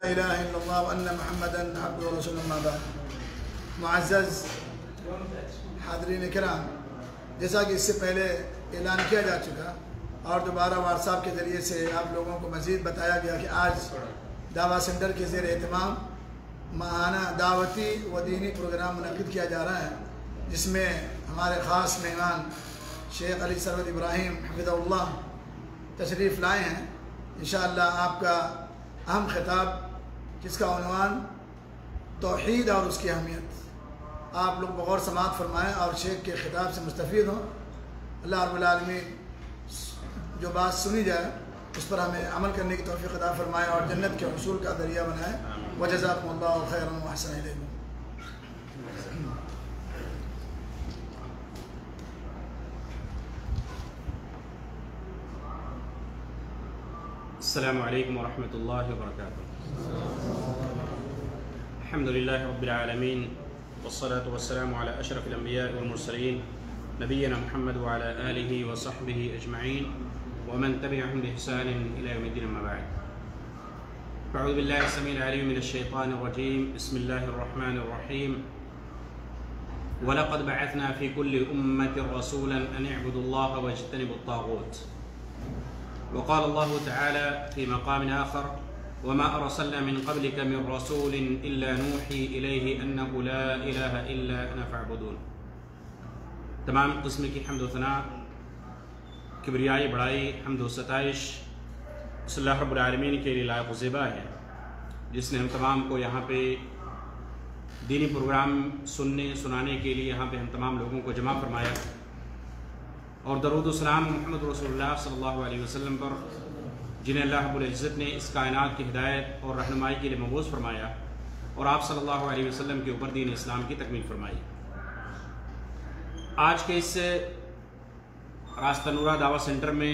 لا الہ الا اللہ وان محمدا عبدہ ورسولہ اما بعد۔ معزز حاضرین کرام، جیسا کہ اس سے پہلے اعلان کیا جا چکا اور دوبارہ واٹس ایپ کے ذریعے سے آپ لوگوں کو مزید بتایا گیا کہ آج دعویٰ سینٹر کے زیر اہتمام ماہانہ دعوتی و دینی پروگرام منعقد کیا جا رہا ہے، جس میں ہمارے خاص مہمان شیخ علی سرور ابراہیم حفظہ اللہ تشریف لائے ہیں۔ انشاءاللہ آپ کا اہم خطاب، جس کا عنوان توحید اور اس کی اہمیت، آپ لوگ بغور سماعت فرمائیں اور شیخ کے خطاب سے مستفید ہوں۔ اللہ رب العالمین جو بات سنی جائے اس پر ہمیں عمل کرنے کی توفیق عطا فرمائے اور جنت کے حصول کا ذریعہ بنائے۔ وجزاکم اللہ خیرا واحسن الیکم۔ السلام علیکم ورحمۃ اللہ وبرکاتہ۔ الحمد للہ رب العالمین والصلاة والسلام علی اشرف الانبیاء والمرسلین نبینا محمد وعلی آلہ وصحبہ اجمعین ومن تبعهم بإحسان إلى يوم الدين أما بعد۔ أعوذ بالله السميع العليم من الشيطان الرجيم، بسم الله الرحمن الرحيم۔ ولقد بعثنا في كل أمة رسولا أن اعبدوا الله واجتنبوا الطاغوت۔ وقال الله تعالى في مقام آخر: وما أرسلنا من قبلك من رسول إلا نوحي إليه أنه لا إله إلا أنا فاعبدون۔ تمام قسم کی حمد و ثناء، کبریائی، بڑائی، حمد و ستائش اس اللہ رب العالمین کے لیے لائق و زیبا ہے، جس نے ہم تمام کو یہاں پہ دینی پروگرام سنانے کے لیے یہاں پہ ہم تمام لوگوں کو جمع فرمایا، اور درود و سلام محمد رسول اللہ صلی اللہ علیہ وسلم پر، جنہیں اللہ رب العزت نے اس کائنات کی ہدایت اور رہنمائی کے لیے مبعوث فرمایا اور آپ صلی اللہ علیہ وسلم کے اوپر دین اسلام کی تکمیل فرمائی۔ آج کے اس راستہ نورہ دعویٰ سینٹر میں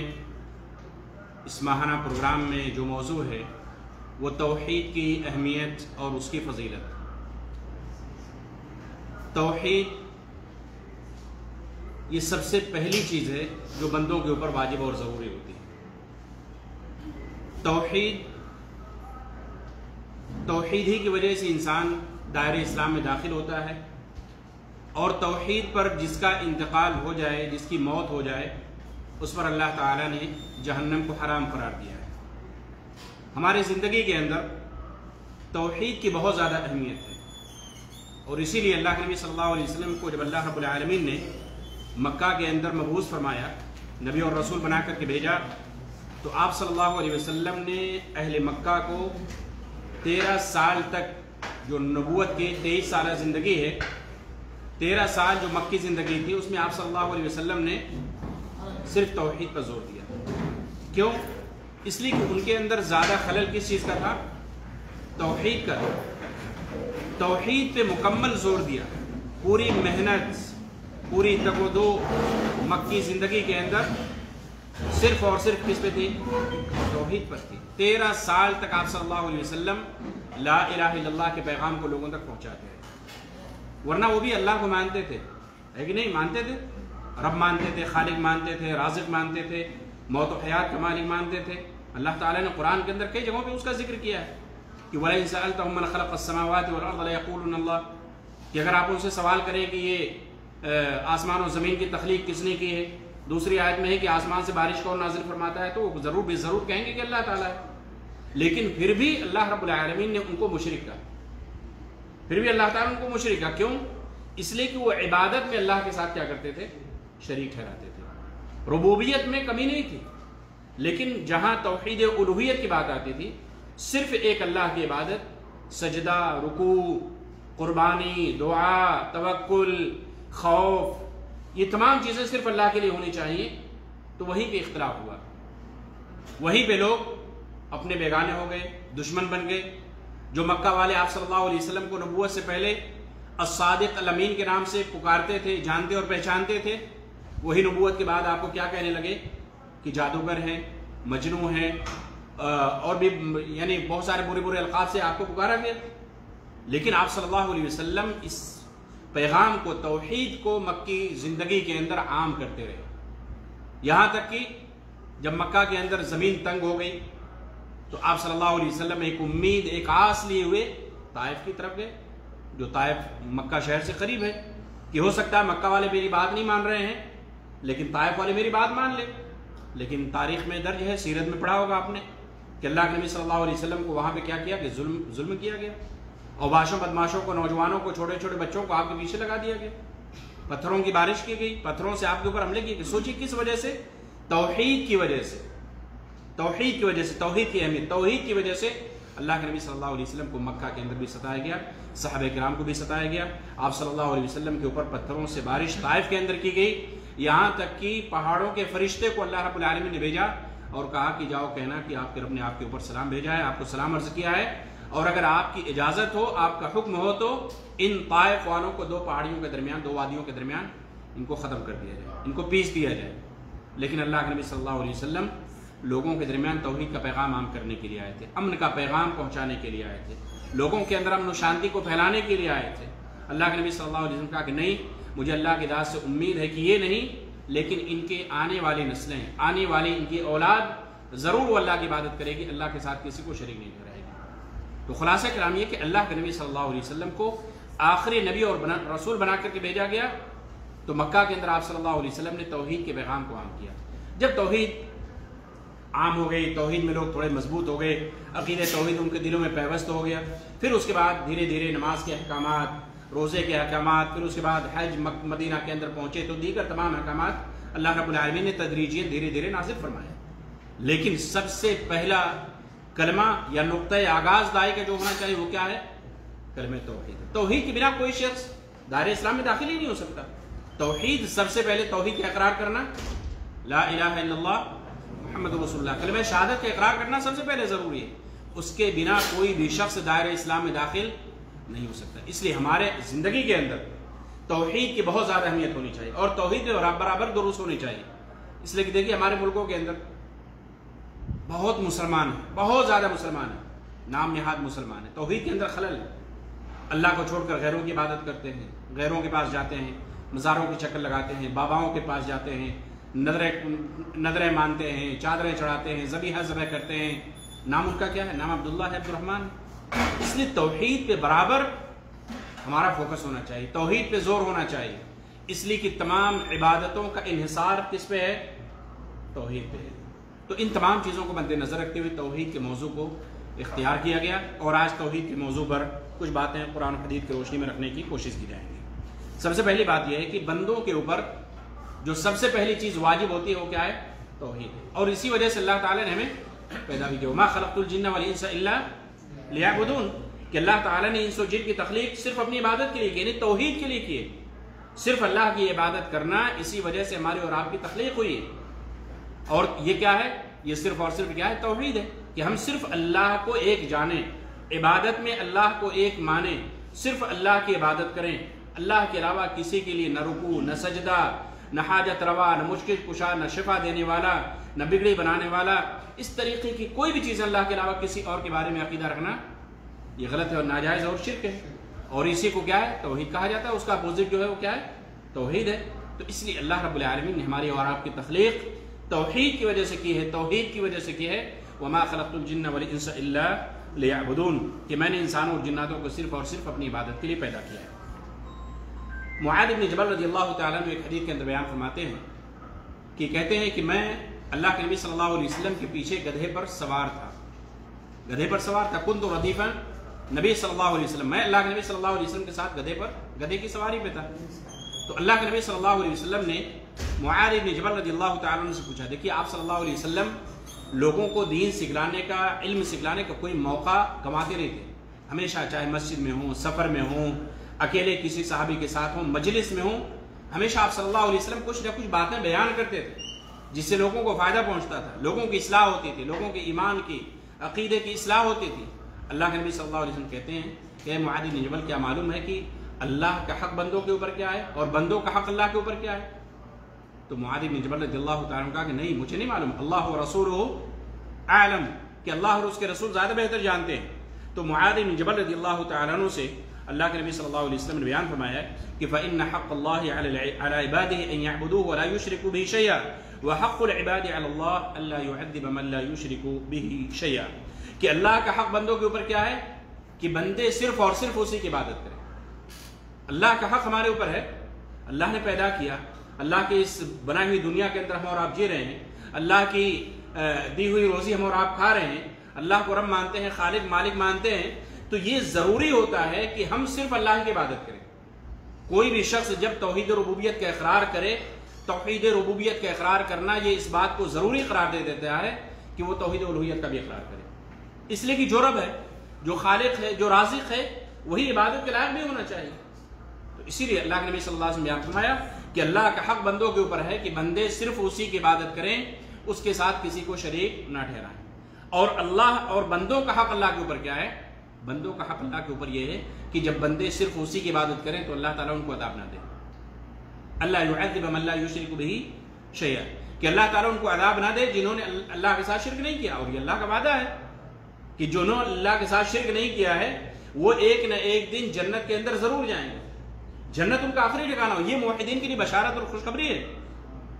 اس ماہانہ پروگرام میں جو موضوع ہے وہ توحید کی اہمیت اور اس کی فضیلت۔ توحید یہ سب سے پہلی چیز ہے جو بندوں کے اوپر واجب اور ضروری ہوتی ہے۔ توحید ہی کی وجہ سے انسان دائرہ اسلام میں داخل ہوتا ہے، اور توحید پر جس کا انتقال ہو جائے، جس کی موت ہو جائے، اس پر اللہ تعالیٰ نے جہنم کو حرام قرار دیا ہے۔ ہماری زندگی کے اندر توحید کی بہت زیادہ اہمیت ہے، اور اسی لیے اللہ کے نبی صلی اللہ علیہ وسلم کو جب اللہ رب العالمین نے مکہ کے اندر مبعوث فرمایا، نبی اور رسول بنا کر کے بھیجا، تو آپ صلی اللہ علیہ وسلم نے اہل مکہ کو 13 سال تک، جو نبوت کی 23 سالہ زندگی ہے، 13 سال جو مکی زندگی تھی، اس میں آپ صلی اللہ علیہ وسلم نے صرف توحید پر زور دیا۔ کیوں؟ اس لیے کہ ان کے اندر زیادہ خلل کس چیز کا تھا؟ توحید کا۔ توحید پہ مکمل زور دیا، پوری محنت، پوری تگ و دو مکی زندگی کے اندر صرف اور صرف کس پہ تھی؟ توحید پر تھی۔ 13 سال تک آپ صلی اللہ علیہ وسلم لا الہ الا اللہ کے پیغام کو لوگوں تک پہنچاتے ہیں، ورنہ وہ بھی اللہ کو مانتے تھے، ہے کہ نہیں؟ مانتے تھے، رب مانتے تھے، خالق مانتے تھے، رازق مانتے تھے، موت و حیات کا مالک مانتے تھے۔ اللہ تعالیٰ نے قرآن کے اندر کئی جگہوں پہ اس کا ذکر کیا ہے کہ وَلَئِن سَأَلْتَهُم مَّنْ خَلَقَ السَّمَاوَاتِ وَالْأَرْضَ لَيَقُولُنَّ اللَّهُ، کہ اگر آپ ان سے سوال کریں کہ یہ آسمان و زمین کی تخلیق کس نے کی ہے، دوسری آیت میں ہے کہ آسمان سے بارش کون نازل فرماتا ہے، تو وہ ضرور بے ضرور کہیں گے کہ اللہ تعالیٰ ہے۔ لیکن پھر بھی اللہ رب العالمین نے ان کو مشرک کہا، پھر بھی اللہ تعالیٰ ان کو مشرک کہا۔ کیوں؟ اس لیے کہ وہ عبادت میں اللہ کے ساتھ کیا کرتے تھے؟ شریک ٹھہراتے تھے۔ ربوبیت میں کمی نہیں تھی، لیکن جہاں توحید الوہیت کی بات آتی تھی، صرف ایک اللہ کی عبادت، سجدہ، رکوع، قربانی، دعا، توکل، خوف، یہ تمام چیزیں صرف اللہ کے لیے ہونی چاہیے، تو وہیں پہ اختلاف ہوا، وہیں پہ لوگ اپنے بیگانے ہو گئے، دشمن بن گئے۔ جو مکہ والے آپ صلی اللہ علیہ وسلم کو نبوت سے پہلے الصادق الامین کے نام سے پکارتے تھے، جانتے اور پہچانتے تھے، وہی نبوت کے بعد آپ کو کیا کہنے لگے کہ جادوگر ہیں، مجنوں ہیں، اور بھی یعنی بہت سارے برے برے القاب سے آپ کو پکارا گیا۔ لیکن آپ صلی اللہ علیہ وسلم اس پیغام کو، توحید کو مکی زندگی کے اندر عام کرتے رہے، یہاں تک کہ جب مکہ کے اندر زمین تنگ ہو گئی تو تو آپ صلی اللہ علیہ وسلم ایک امید، ایک آس لیے ہوئے طائف کی طرف گئے، جو طائف مکہ شہر سے قریب ہے، کہ ہو سکتا ہے مکہ والے میری بات نہیں مان رہے ہیں لیکن طائف والے میری بات مان لیں۔ لیکن تاریخ میں درج ہے، سیرت میں پڑھا ہوگا آپ نے، کہ اللہ کے نبی صلی اللہ علیہ وسلم کو وہاں پہ کیا کیا کہ ظلم کیا گیا، اوباشوں بدماشوں کو، نوجوانوں کو، چھوٹے چھوٹے بچوں کو آپ کے پیچھے لگا دیا گیا، پتھروں کی بارش کی گئی، پتھروں سے آپ کے اوپر حملے کیے گئے۔ سوچیے کس وجہ سے؟ توحید کی وجہ سے، توحید کی وجہ سے، توحید کی اہمیت، توحید کی وجہ سے اللہ کے نبی صلی اللہ علیہ وسلم کو مکہ کے اندر بھی ستایا گیا، صحابہ کرام کو بھی ستایا گیا، آپ صلی اللہ علیہ وسلم کے اوپر پتھروں سے بارش طائف کے اندر کی گئی، یہاں تک کہ پہاڑوں کے فرشتے کو اللہ رب العالمین نے بھیجا اور کہا کہ جاؤ کہنا کہ آپ کے رب نے آپ کے اوپر سلام بھیجا ہے، آپ کو سلام عرض کیا ہے، اور اگر آپ کی اجازت ہو، آپ کا حکم ہو تو ان طائف والوں کو دو پہاڑیوں کے درمیان، دو وادیوں کے درمیان ان کو ختم کر دیا جائے، ان کو پیس دیا جائے۔ لیکن اللہ کے نبی صلی اللہ علیہ وسلم لوگوں کے درمیان توحید کا پیغام عام کرنے کے لیے آئے تھے، امن کا پیغام پہنچانے کے لیے آئے تھے، لوگوں کے اندر امن و شانتی کو پھیلانے کے لیے آئے تھے۔ اللہ کے نبی صلی اللہ علیہ وسلم کہا کہ نہیں، مجھے اللہ کی ذات سے امید ہے کہ یہ نہیں لیکن ان کے آنے والی نسلیں، آنے والی ان کی اولاد ضرور وہ اللہ کی عبادت کرے گی، اللہ کے ساتھ کسی کو شریک نہیں کرے گی۔ تو خلاصہ کلام یہ کہ اللہ کے نبی صلی اللہ علیہ وسلم کو آخری نبی اور رسول بنا کر کے بھیجا گیا، تو مکہ کے اندر آپ صلی اللہ علیہ وسلم نے توحید کے پیغام کو عام کیا۔ جب توحید عام ہو گئی، توحید میں لوگ تھوڑے مضبوط ہو گئے، عقیدہ توحید ان کے دلوں میں پیوست ہو گیا، پھر اس کے بعد دھیرے دھیرے نماز کے احکامات، روزے کے احکامات، پھر اس کے بعد حج مدینہ کے اندر پہنچے تو دیگر تمام احکامات اللہ رب العالمین نے تدریجیاً دھیرے دھیرے نازل فرمائے۔ لیکن سب سے پہلا کلمہ یا نقطۂ آغاز داعی کا جو ہونا چاہیے وہ کیا ہے؟ کلمہ توحید۔ توحید کے بنا کوئی شخص دائرہ اسلام میں داخل ہی نہیں ہو سکتا۔ توحید، سب سے پہلے توحید کا اقرار کرنا، لا الہ الا اللہ محمد رسول اللہ، کلمہ شہادت کا اقرار کرنا سب سے پہلے ضروری ہے، اس کے بنا کوئی بھی شخص دائرہ اسلام میں داخل نہیں ہو سکتا۔ اس لیے ہمارے زندگی کے اندر توحید کی بہت زیادہ اہمیت ہونی چاہیے اور توحید میں برابر دروس ہونے چاہیے۔ اس لیے کہ دیکھیے ہمارے ملکوں کے اندر بہت مسلمان ہیں، بہت زیادہ مسلمان ہیں، نام نہاد مسلمان ہیں، توحید کے اندر خلل ہے، اللہ کو چھوڑ کر غیروں کی عبادت کرتے ہیں، غیروں کے پاس جاتے ہیں، مزاروں کی چکر لگاتے ہیں، باباؤں کے پاس جاتے ہیں، نظریں مانتے ہیں، چادریں چڑھاتے ہیں، ذبیحہ ذبح کرتے ہیں، نام ان کا کیا ہے؟ نام عبداللہ ہے، عبد الرحمن۔ اس لیے توحید پہ برابر ہمارا فوکس ہونا چاہیے، توحید پہ زور ہونا چاہیے، اس لیے کہ تمام عبادتوں کا انحصار کس پہ ہے؟ توحید پہ ہے۔ تو ان تمام چیزوں کو مد نظر رکھتے ہوئے توحید کے موضوع کو اختیار کیا گیا، اور آج توحید کے موضوع پر کچھ باتیں قرآن و حدیث کی روشنی میں رکھنے کی کوشش کی جائیں گی۔ سب سے پہلی بات یہ ہے کہ بندوں کے اوپر جو سب سے پہلی چیز واجب ہوتی ہے وہ کیا ہے؟ توحید ہے، اور اسی وجہ سے اللہ تعالیٰ نے ہمیں پیدا بھی کیا، وما خلقت الجن والانس الا لیعبدون، کہ اللہ تعالیٰ نے انس و جن کی تخلیق صرف اپنی عبادت کے لیے کی، یعنی توحید کے لیے کی ہے، صرف اللہ کی عبادت کرنا، اسی وجہ سے ہماری اور آپ کی تخلیق ہوئی ہے۔ اور یہ کیا ہے؟ یہ صرف اور صرف کیا ہے؟ توحید ہے، کہ ہم صرف اللہ کو ایک جانیں، عبادت میں اللہ کو ایک مانیں، صرف اللہ کی عبادت کریں، اللہ کے علاوہ کسی کے لیے نہ رکوع، نہ سجدہ، نہ حاجت روا، نہ مشکل کشا، نہ شفا دینے والا، نہ بگڑی بنانے والا، اس طریقے کی کوئی بھی چیز اللہ کے علاوہ کسی اور کے بارے میں عقیدہ رکھنا یہ غلط ہے اور ناجائز اور شرک ہے، اور اسی کو کیا ہے؟ توحید کہا جاتا ہے، اس کا اپوزٹ جو ہے وہ کیا ہے؟ توحید ہے۔ تو اس لیے اللہ رب العالمین نے ہماری اور آپ کی تخلیق توحید کی وجہ سے کی ہے، توحید کی وجہ سے کی ہے، وما خلقت الجن والانس الا لیعبدون، کہ میں نے انسانوں اور جناتوں کو صرف اور صرف اپنی عبادت کے لیے پیدا کیا ہے۔ معاذ بن جبل رضی اللہ تعالیٰ عنہ ایک حدیث کے اندر بیان فرماتے ہیں کہ کہتے ہیں کہ میں اللہ کے نبی صلی اللہ علیہ وسلم کے پیچھے گدھے پر سوار تھا، گدھے پر سوار تھا، کنت ردیفا نبی صلی اللہ علیہ وسلم، میں اللہ کے نبی صلی اللہ علیہ وسلم کے ساتھ گدھے کی سواری پہ تھا۔ تو اللہ کے نبی صلی اللہ علیہ وسلم نے معاذ بن جبل رضی اللہ تعالیٰ عنہ سے پوچھا، دیکھیے آپ صلی اللہ علیہ وسلم لوگوں کو دین سکھلانے کا، علم سکھلانے کا کوئی موقع گنواتے نہیں تھے، ہمیشہ چاہے مسجد میں ہوں، سفر میں ہوں، اکیلے کسی صحابی کے ساتھ ہوں، مجلس میں ہوں، ہمیشہ آپ صلی اللہ علیہ وسلم کچھ نہ کچھ باتیں بیان کرتے تھے جس سے لوگوں کو فائدہ پہنچتا تھا، لوگوں کی اصلاح ہوتی تھی، لوگوں کے ایمان کی، عقیدے کی اصلاح ہوتی تھی۔ اللہ کے نبی صلی اللہ علیہ وسلم کہتے ہیں کہ معاذ بن جبل کیا معلوم ہے کہ اللہ کا حق بندوں کے اوپر کیا ہے اور بندوں کا حق اللہ کے اوپر کیا ہے؟ تو معاذ بن جبل رضی اللہ تعالیٰ عنہ کہا کہ نہیں، مجھے نہیں معلوم، اللہ و رسولہ اعلم، کہ اللہ اور اس کے رسول زیادہ بہتر جانتے ہیں۔ تو معاذ بن جبل رضی اللہ تعالیٰ عنہ سے اللہ کے نبی صلی اللہ علیہ وسلم نے بیان فرمایا ہے کہ فَإِنَّ حَقَّ اللَّهِ عَلَى عِبَادِهِ أَن يَعْبُدُوهُ وَلَا يُشْرِكُوا بِهِ شَيْئًا وَحَقُّ الْعِبَادِ عَلَى اللَّهِ أَلَّا يُعَذِّبَ مَن لَّا يُشْرِكُ بِهِ شَيْئًا، کہ اللہ کا حق بندوں کے اوپر کیا ہے کہ بندے صرف اور صرف اسی کی عبادت کریں. اللہ کا حق ہمارے اوپر ہے. اللہ نے پیدا کیا, اللہ کی اس بنائی ہوئی دنیا کے اندر ہم اور آپ جی رہے ہیں, اللہ کی دی ہوئی روزی ہم اور آپ کھا رہے ہیں, اللہ کو رب مانتے ہیں, خالق مالک مانتے ہیں, تو یہ ضروری ہوتا ہے کہ ہم صرف اللہ کی عبادت کریں. کوئی بھی شخص جب توحید ربوبیت کا اقرار کرے, توحید ربوبیت کا اقرار کرنا یہ اس بات کو ضروری قرار دے دیتا ہے کہ وہ توحید الوہیت کا بھی اقرار کرے. اس لیے کہ جو رب ہے, جو خالق ہے, جو رازق ہے, وہی عبادت کے لائق بھی ہونا چاہیے. تو اسی لیے اللہ کے نبی صلی اللہ علیہ وسلم نے بیان فرمایا کہ اللہ کا حق بندوں کے اوپر ہے کہ بندے صرف اسی کی عبادت کریں, اس کے ساتھ کسی کو شریک نہ ٹھہرائیں. اور اللہ اور بندوں کا حق اللہ کے اوپر کیا ہے؟ بندوں کا حق اللہ کے اوپر یہ ہے کہ جب بندے صرف اسی کی عبادت کریں تو اللہ تعالیٰ ان کو عذاب نہ دے. اللہ یعذب من لا یشرک بہ شیئا, کہ اللہ تعالیٰ ان کو عذاب نہ دے جنہوں نے اللہ کے ساتھ شرک نہیں کیا. اور یہ اللہ کا وعدہ ہے کہ جنہوں نے اللہ کے ساتھ شرک نہیں کیا ہے وہ ایک نہ ایک دن جنت کے اندر ضرور جائیں گے. جنت ان کا آخری ٹھکانہ ہو. یہ موحدین کے لیے بشارت اور خوشخبری ہے,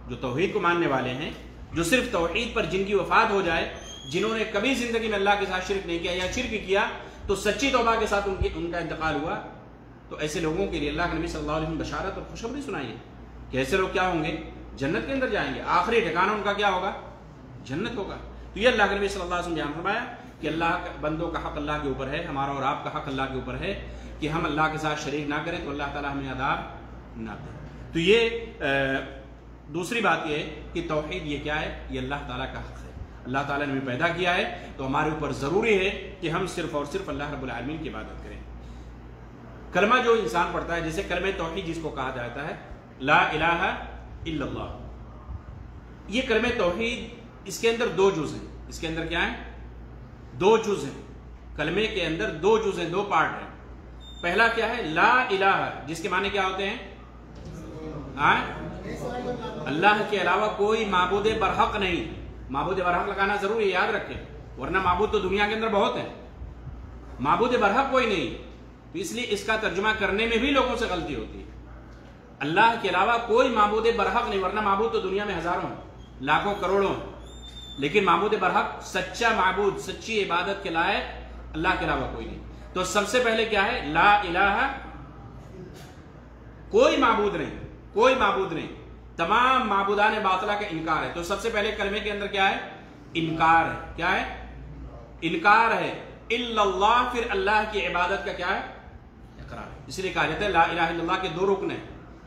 جو توحید کو ماننے والے ہیں, جو صرف توحید پر جن کی وفات ہو جائے, جنہوں نے کبھی زندگی میں اللہ کے ساتھ شرک نہیں کیا یا شرک کیا تو سچی توبہ کے ساتھ ان کا انتقال ہوا, تو ایسے لوگوں کے لیے اللہ کے نبی صلی اللہ علیہ وسلم بشارت اور خوشخبری سنائی ہے کہ ایسے لوگ کیا ہوں گے؟ جنت کے اندر جائیں گے. آخری ٹھکانہ ان کا کیا ہوگا؟ جنت ہوگا. تو یہ اللہ کے نبی صلی اللہ علیہ وسلم بیان فرمایا کہ اللہ بندوں کا حق اللہ کے اوپر ہے, ہمارا اور آپ کا حق اللہ کے اوپر ہے کہ ہم اللہ کے ساتھ شریک نہ کریں تو اللہ تعالیٰ ہمیں عذاب نہ دے. تو یہ دوسری بات یہ ہے کہ توحید یہ کیا ہے؟ یہ اللہ تعالیٰ کا حق ہے. اللہ تعالیٰ نے ہمیں پیدا کیا ہے تو ہمارے اوپر ضروری ہے کہ ہم صرف اور صرف اللہ رب العالمین کی عبادت کریں. کلمہ جو انسان پڑھتا ہے, جیسے کلمہ توحید جس کو کہا جاتا ہے, لا الہ الا اللہ, یہ کلمہ توحید اس کے اندر دو جز ہیں. اس کے اندر کیا ہے؟ دو جز ہیں. کلمے کے اندر دو جز ہیں, دو پارٹ ہیں. پہلا کیا ہے؟ لا الہ, جس کے معنی کیا ہوتے ہیں؟ اللہ کے علاوہ کوئی معبود برحق نہیں. معبود برحق لگانا ضروری ہے, یاد رکھیں, ورنہ معبود تو دنیا کے اندر بہت ہیں, معبود برحق کوئی نہیں. تو اس لیے اس کا ترجمہ کرنے میں بھی لوگوں سے غلطی ہوتی ہے. اللہ کے علاوہ کوئی معبود برحق نہیں, ورنہ معبود تو دنیا میں ہزاروں ہیں, لاکھوں کروڑوں ہیں, لیکن معبود برحق, سچا معبود, سچی عبادت کے لائق اللہ کے علاوہ کوئی نہیں. تو سب سے پہلے کیا ہے؟ لا الہ, کوئی معبود نہیں, کوئی معبود نہیں, تمام معبودان باطلہ کا انکار ہے. تو سب سے پہلے کلمے کے اندر کیا ہے؟ انکار ہے. کیا ہے؟ انکار ہے. الا اللہ, پھر اللہ کی عبادت کا کیا ہے؟ اقرار ہے. اس لیے کہا جاتا ہے لا الہ الا اللہ کے دو رکن ہیں,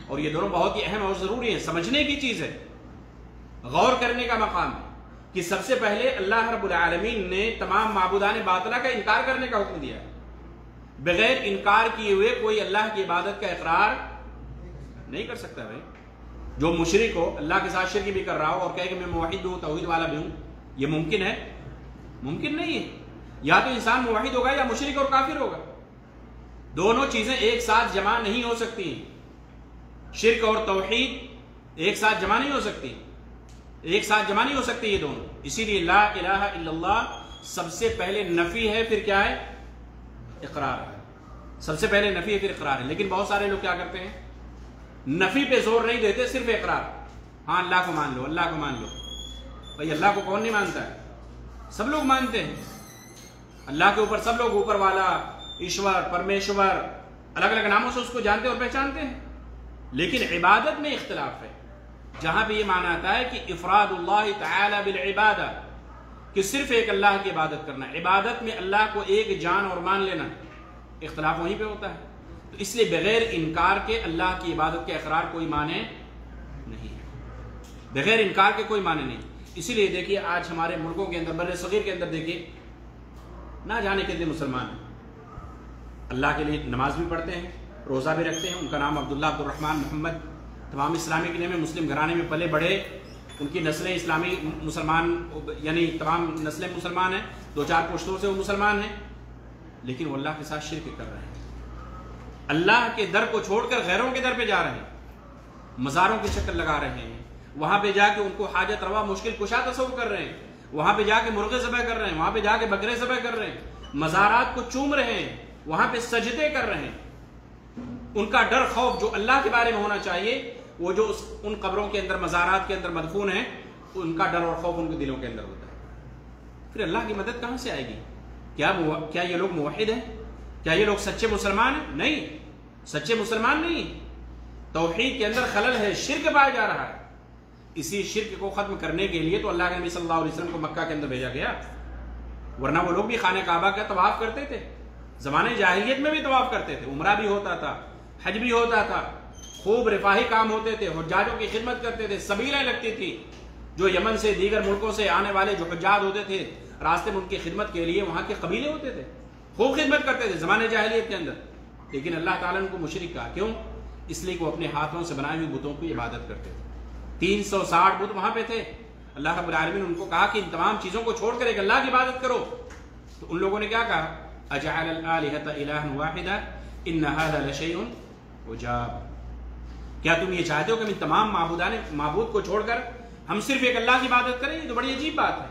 اور یہ دونوں بہت ہی اہم اور ضروری ہیں, سمجھنے کی چیز ہے, غور کرنے کا مقام ہے کہ سب سے پہلے اللہ رب العالمین نے تمام معبودان باطلہ کا انکار کرنے کا حکم دیا ہے. بغیر انکار کیے ہوئے کوئی اللہ کی عبادت کا اقرار نہیں کر سکتا. بھائی جو مشرک ہو, اللہ کے ساتھ شرک بھی کر رہا ہو اور کہے کہ میں موحد ہوں, توحید والا بھی ہوں, یہ ممکن ہے؟ ممکن نہیں ہے. یا تو انسان موحد ہوگا یا مشرک اور کافر ہوگا. دونوں چیزیں ایک ساتھ جمع نہیں ہو سکتی. شرک اور توحید ایک ساتھ جمع نہیں ہو سکتی, ایک ساتھ جمع نہیں ہو سکتی یہ دونوں. اسی لیے لا الہ الا اللہ سب سے پہلے نفی ہے, پھر کیا ہے؟ اقرار ہے. سب سے پہلے نفی ہے, پھر اقرار ہے. لیکن بہت سارے لوگ کیا کرتے ہیں؟ نفی پہ زور نہیں دیتے, صرف اقرار. ہاں اللہ کو مان لو, اللہ کو مان لو. بھائی اللہ کو کون نہیں مانتا ہے؟ سب لوگ مانتے ہیں. اللہ کے اوپر سب لوگ اوپر والا, ایشور, پرمیشور, الگ الگ ناموں سے اس کو جانتے اور پہچانتے ہیں. لیکن عبادت میں اختلاف ہے. جہاں پہ یہ معنی آتا ہے کہ افراد اللہ تعالی بالعبادہ, کہ صرف ایک اللہ کی عبادت کرنا, عبادت میں اللہ کو ایک جان اور مان لینا, اختلاف وہیں پہ ہوتا ہے. تو اس لیے بغیر انکار کے اللہ کی عبادت کے اقرار کوئی معنی نہیں ہے. بغیر انکار کے کوئی معنی نہیں. اسی لیے دیکھیے آج ہمارے ملکوں کے اندر, بر صغیر کے اندر دیکھیے, نہ جانے کتنے مسلمان ہیں, اللہ کے لیے نماز بھی پڑھتے ہیں, روزہ بھی رکھتے ہیں, ان کا نام عبداللہ, عبد الرحمن, محمد, تمام اسلامی کے نام میں, مسلم گھرانے میں پلے بڑھے, ان کی نسلیں اسلامی مسلمان, یعنی تمام نسلیں مسلمان ہیں, دو چار پشتوں سے وہ مسلمان ہیں, لیکن وہ اللہ کے ساتھ شرک کر رہے ہیں. اللہ کے در کو چھوڑ کر غیروں کے در پہ جا رہے ہیں, مزاروں کے چکر لگا رہے ہیں, وہاں پہ جا کے ان کو حاجت روا مشکل کشا تصور کر رہے ہیں, وہاں پہ جا کے مرغے ذبح کر رہے ہیں, وہاں پہ جا کے بکرے ذبح کر رہے ہیں, مزارات کو چوم رہے ہیں, وہاں پہ سجدے کر رہے ہیں. ان کا ڈر خوف جو اللہ کے بارے میں ہونا چاہیے, وہ جو ان قبروں کے اندر, مزارات کے اندر مدفون ہیں, ان کا ڈر اور خوف ان کے دلوں کے اندر ہوتا ہے. پھر اللہ کی مدد کہاں سے آئے گی؟ کیا یہ لوگ موحد ہیں؟ کیا یہ لوگ سچے مسلمان ہیں؟ نہیں، سچے مسلمان نہیں۔ توحید کے اندر خلل ہے، شرک پایا جا رہا ہے۔ اسی شرک کو ختم کرنے کے لیے تو اللہ کے نبی صلی اللہ علیہ وسلم کو مکہ کے اندر بھیجا گیا، ورنہ وہ لوگ بھی خانہ کعبہ کا طواف کرتے تھے، زمانے جاہلیت میں بھی طواف کرتے تھے، عمرہ بھی ہوتا تھا، حج بھی ہوتا تھا، خوب رفاہی کام ہوتے تھے، حجاجوں کی خدمت کرتے تھے، سبیلیں لگتی تھی، جو یمن سے دیگر ملکوں سے آنے والے جو حجاج ہوتے تھے راستے میں ان کی خدمت کے لیے وہاں کے قبیلے ہوتے تھے، خوب خدمت کرتے تھے زمانے جاہلیت کے اندر۔ لیکن اللہ تعالیٰ نے ان کو مشرک کہا، کیوں؟ اس لیے کہ وہ اپنے ہاتھوں سے بنائے ہوئے بتوں کی عبادت کرتے تھے۔ 360 بت وہاں پہ تھے۔ اللہ رب العالمین نے ان کو کہا کہ ان تمام چیزوں کو چھوڑ کر ایک اللہ کی عبادت کرو، تو ان لوگوں نے کیا کہا؟ اجعل الآلہۃ الہا واحدا ان ھذا لشیء عجاب۔ کیا تم یہ چاہتے ہو کہ ہم ان تمام معبود کو چھوڑ کر ہم صرف ایک اللہ کی عبادت کریں؟ یہ تو بڑی عجیب بات ہے،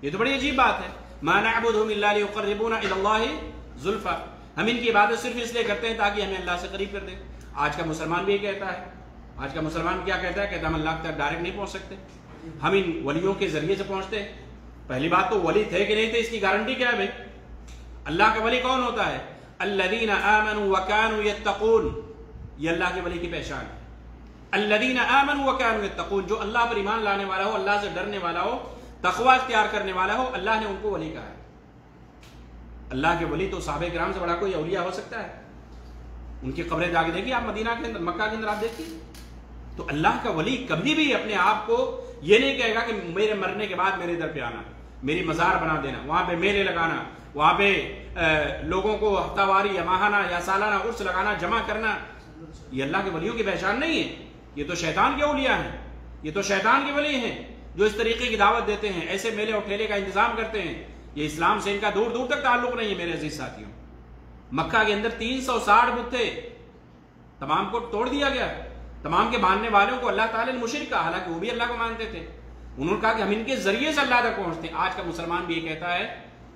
یہ تو بڑی عجیب بات ہے۔ ما نعبدهم الا ليقربونا الى الله زلفى، ہم ان کی عبادت صرف اس لیے کرتے ہیں تاکہ ہمیں اللہ سے قریب کر دیں۔ آج کا مسلمان بھی یہ کہتا ہے، آج کا مسلمان کیا کہتا ہے؟ کہتا ہے ہم اللہ کی طرف ڈائریکٹ نہیں پہنچ سکتے، ہم ان ولیوں کے ذریعے سے پہنچتے ہیں۔ پہلی بات تو ولی تھے کہ نہیں تھے اس کی گارنٹی کیا ہے بھائی؟ اللہ کا ولی کون ہوتا ہے؟ الذین آمنوا وکانوا یتقون، یہ اللہ کے ولی کی پہچان ہے۔ الذین آمنوا وکانوا یتقون، جو اللہ پر ایمان لانے والا ہو، اللہ سے ڈرنے والا ہو، تقوی اختیار کرنے والا ہو، اللہ نے ان کو ولی کہا ہے۔ اللہ کے ولی تو صحابہ کرام سے بڑا کوئی اولیاء ہو سکتا ہے؟ ان کی قبریں جا کے دیکھیے آپ، مدینہ کے اندر، مکہ کے اندر آپ دیکھیے۔ تو اللہ کا ولی کبھی بھی اپنے آپ کو یہ نہیں کہے گا کہ میرے مرنے کے بعد میرے در پہ آنا، میری مزار بنا دینا، وہاں پہ میلے لگانا، وہاں پہ لوگوں کو ہفتہ واری یا ماہانہ یا سالانہ عرس لگانا، جمع کرنا، یہ اللہ کے ولیوں کی پہچان نہیں ہے۔ یہ تو شیطان کے اولیاء ہیں، یہ تو شیطان کے ولی ہیں جو اس طریقے کی دعوت دیتے ہیں، ایسے میلے اور ٹھیلے کا انتظام کرتے ہیں۔ یہ اسلام سے ان کا دور دور تک تعلق نہیں ہے میرے عزیز ساتھیوں۔ مکہ کے اندر 360 بت تھے، تمام کو توڑ دیا گیا، تمام کے ماننے والوں کو اللہ تعالیٰ نے مشرک کہا، حالانکہ وہ بھی اللہ کو مانتے تھے۔ انہوں نے کہا کہ ہم ان کے ذریعے سے اللہ تک پہنچتے ہیں۔ آج کا مسلمان بھی یہ کہتا ہے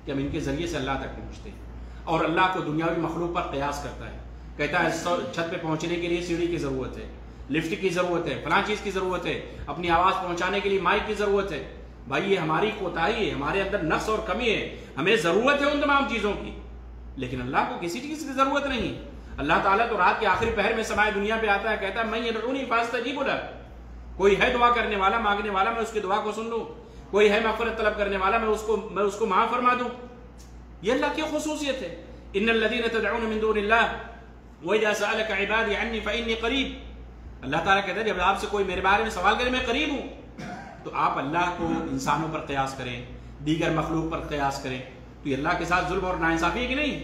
کہ ہم ان کے ذریعے سے اللہ تک پہنچتے ہیں، اور اللہ کو دنیاوی مخلوق پر قیاس کرتا ہے، کہتا ہے چھت پہ پہنچنے کے لیے سیڑھی کی ضرورت ہے، لفٹ کی ضرورت ہے، فلاں چیز کی ضرورت ہے، اپنی آواز پہنچانے کے لیے مائک کی ضرورت ہے۔ بھائی یہ ہماری کوتاہی ہے، ہمارے اندر نقص اور کمی ہے، ہمیں ضرورت ہے ان تمام چیزوں کی، لیکن اللہ کو کسی چیز کی ضرورت نہیں۔ اللہ تعالیٰ تو رات کے آخری پہر میں سمائے دنیا پہ آتا ہے، کہتا ہے من یدعونی فاستجیب لہ، کوئی ہے دعا کرنے والا، مانگنے والا، میں اس کی دعا کو سن لوں، کوئی ہے مغفرت طلب کرنے والا، میں اس کو معاف فرما دوں۔ یہ اللہ کی خصوصیت ہے۔ ان الذین تدعون من دون اللہ وَإِذَا سَأَلَكَ عِبَادِي عَنِّي فَإِنِّي قَرِيبٌ، اللہ تعالیٰ کہتا ہے جب آپ سے کوئی میرے بارے میں سوال کرے میں قریب ہوں۔ تو آپ اللہ کو انسانوں پر قیاس کریں، دیگر مخلوق پر قیاس کریں، تو یہ اللہ کے ساتھ ظلم اور ناانصافی ہے کہ نہیں؟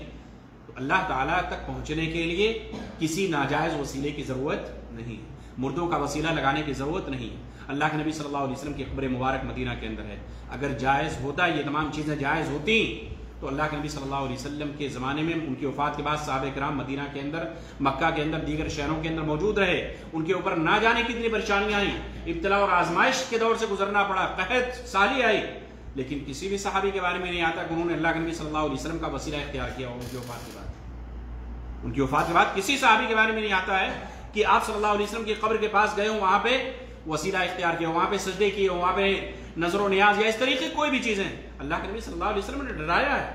تو اللہ تعالیٰ تک پہنچنے کے لیے کسی ناجائز وسیلے کی ضرورت نہیں، مردوں کا وسیلہ لگانے کی ضرورت نہیں۔ اللہ کے نبی صلی اللہ علیہ وسلم کی قبر مبارک مدینہ کے اندر ہے، اگر جائز ہوتا، یہ تمام چیزیں جائز ہوتی تو اللہ کے نبی صلی اللہ علیہ وسلم کے زمانے میں، ان کی وفات کے بعد صحابہ کرام مدینہ کے اندر، مکہ کے اندر، دیگر شہروں کے اندر موجود رہے، ان کے اوپر نہ جانے کتنی پریشانیاں آئیں، ابتلا اور آزمائش کے دور سے گزرنا پڑا، قحط سالی آئی، لیکن کسی بھی صحابی کے بارے میں نہیں آتا کہ انہوں نے اللہ کے نبی صلی اللہ علیہ وسلم کا وسیلہ اختیار کیا ہو ان کی وفات کے بعد۔ ان کی وفات کے بعد کسی صحابی کے بارے میں نہیں آتا ہے کہ آپ صلی اللہ علیہ وسلم کی قبر کے پاس گئے ہوں، وہاں پہ وسیلہ اختیار کیا ہو، وہاں پہ سجدے کیے ہوں، وہاں پہ نظر و نیاز یا اس طریقے کوئی بھی چیزیں۔ اللہ کے نبی صلی اللہ علیہ وسلم نے ڈرایا ہے،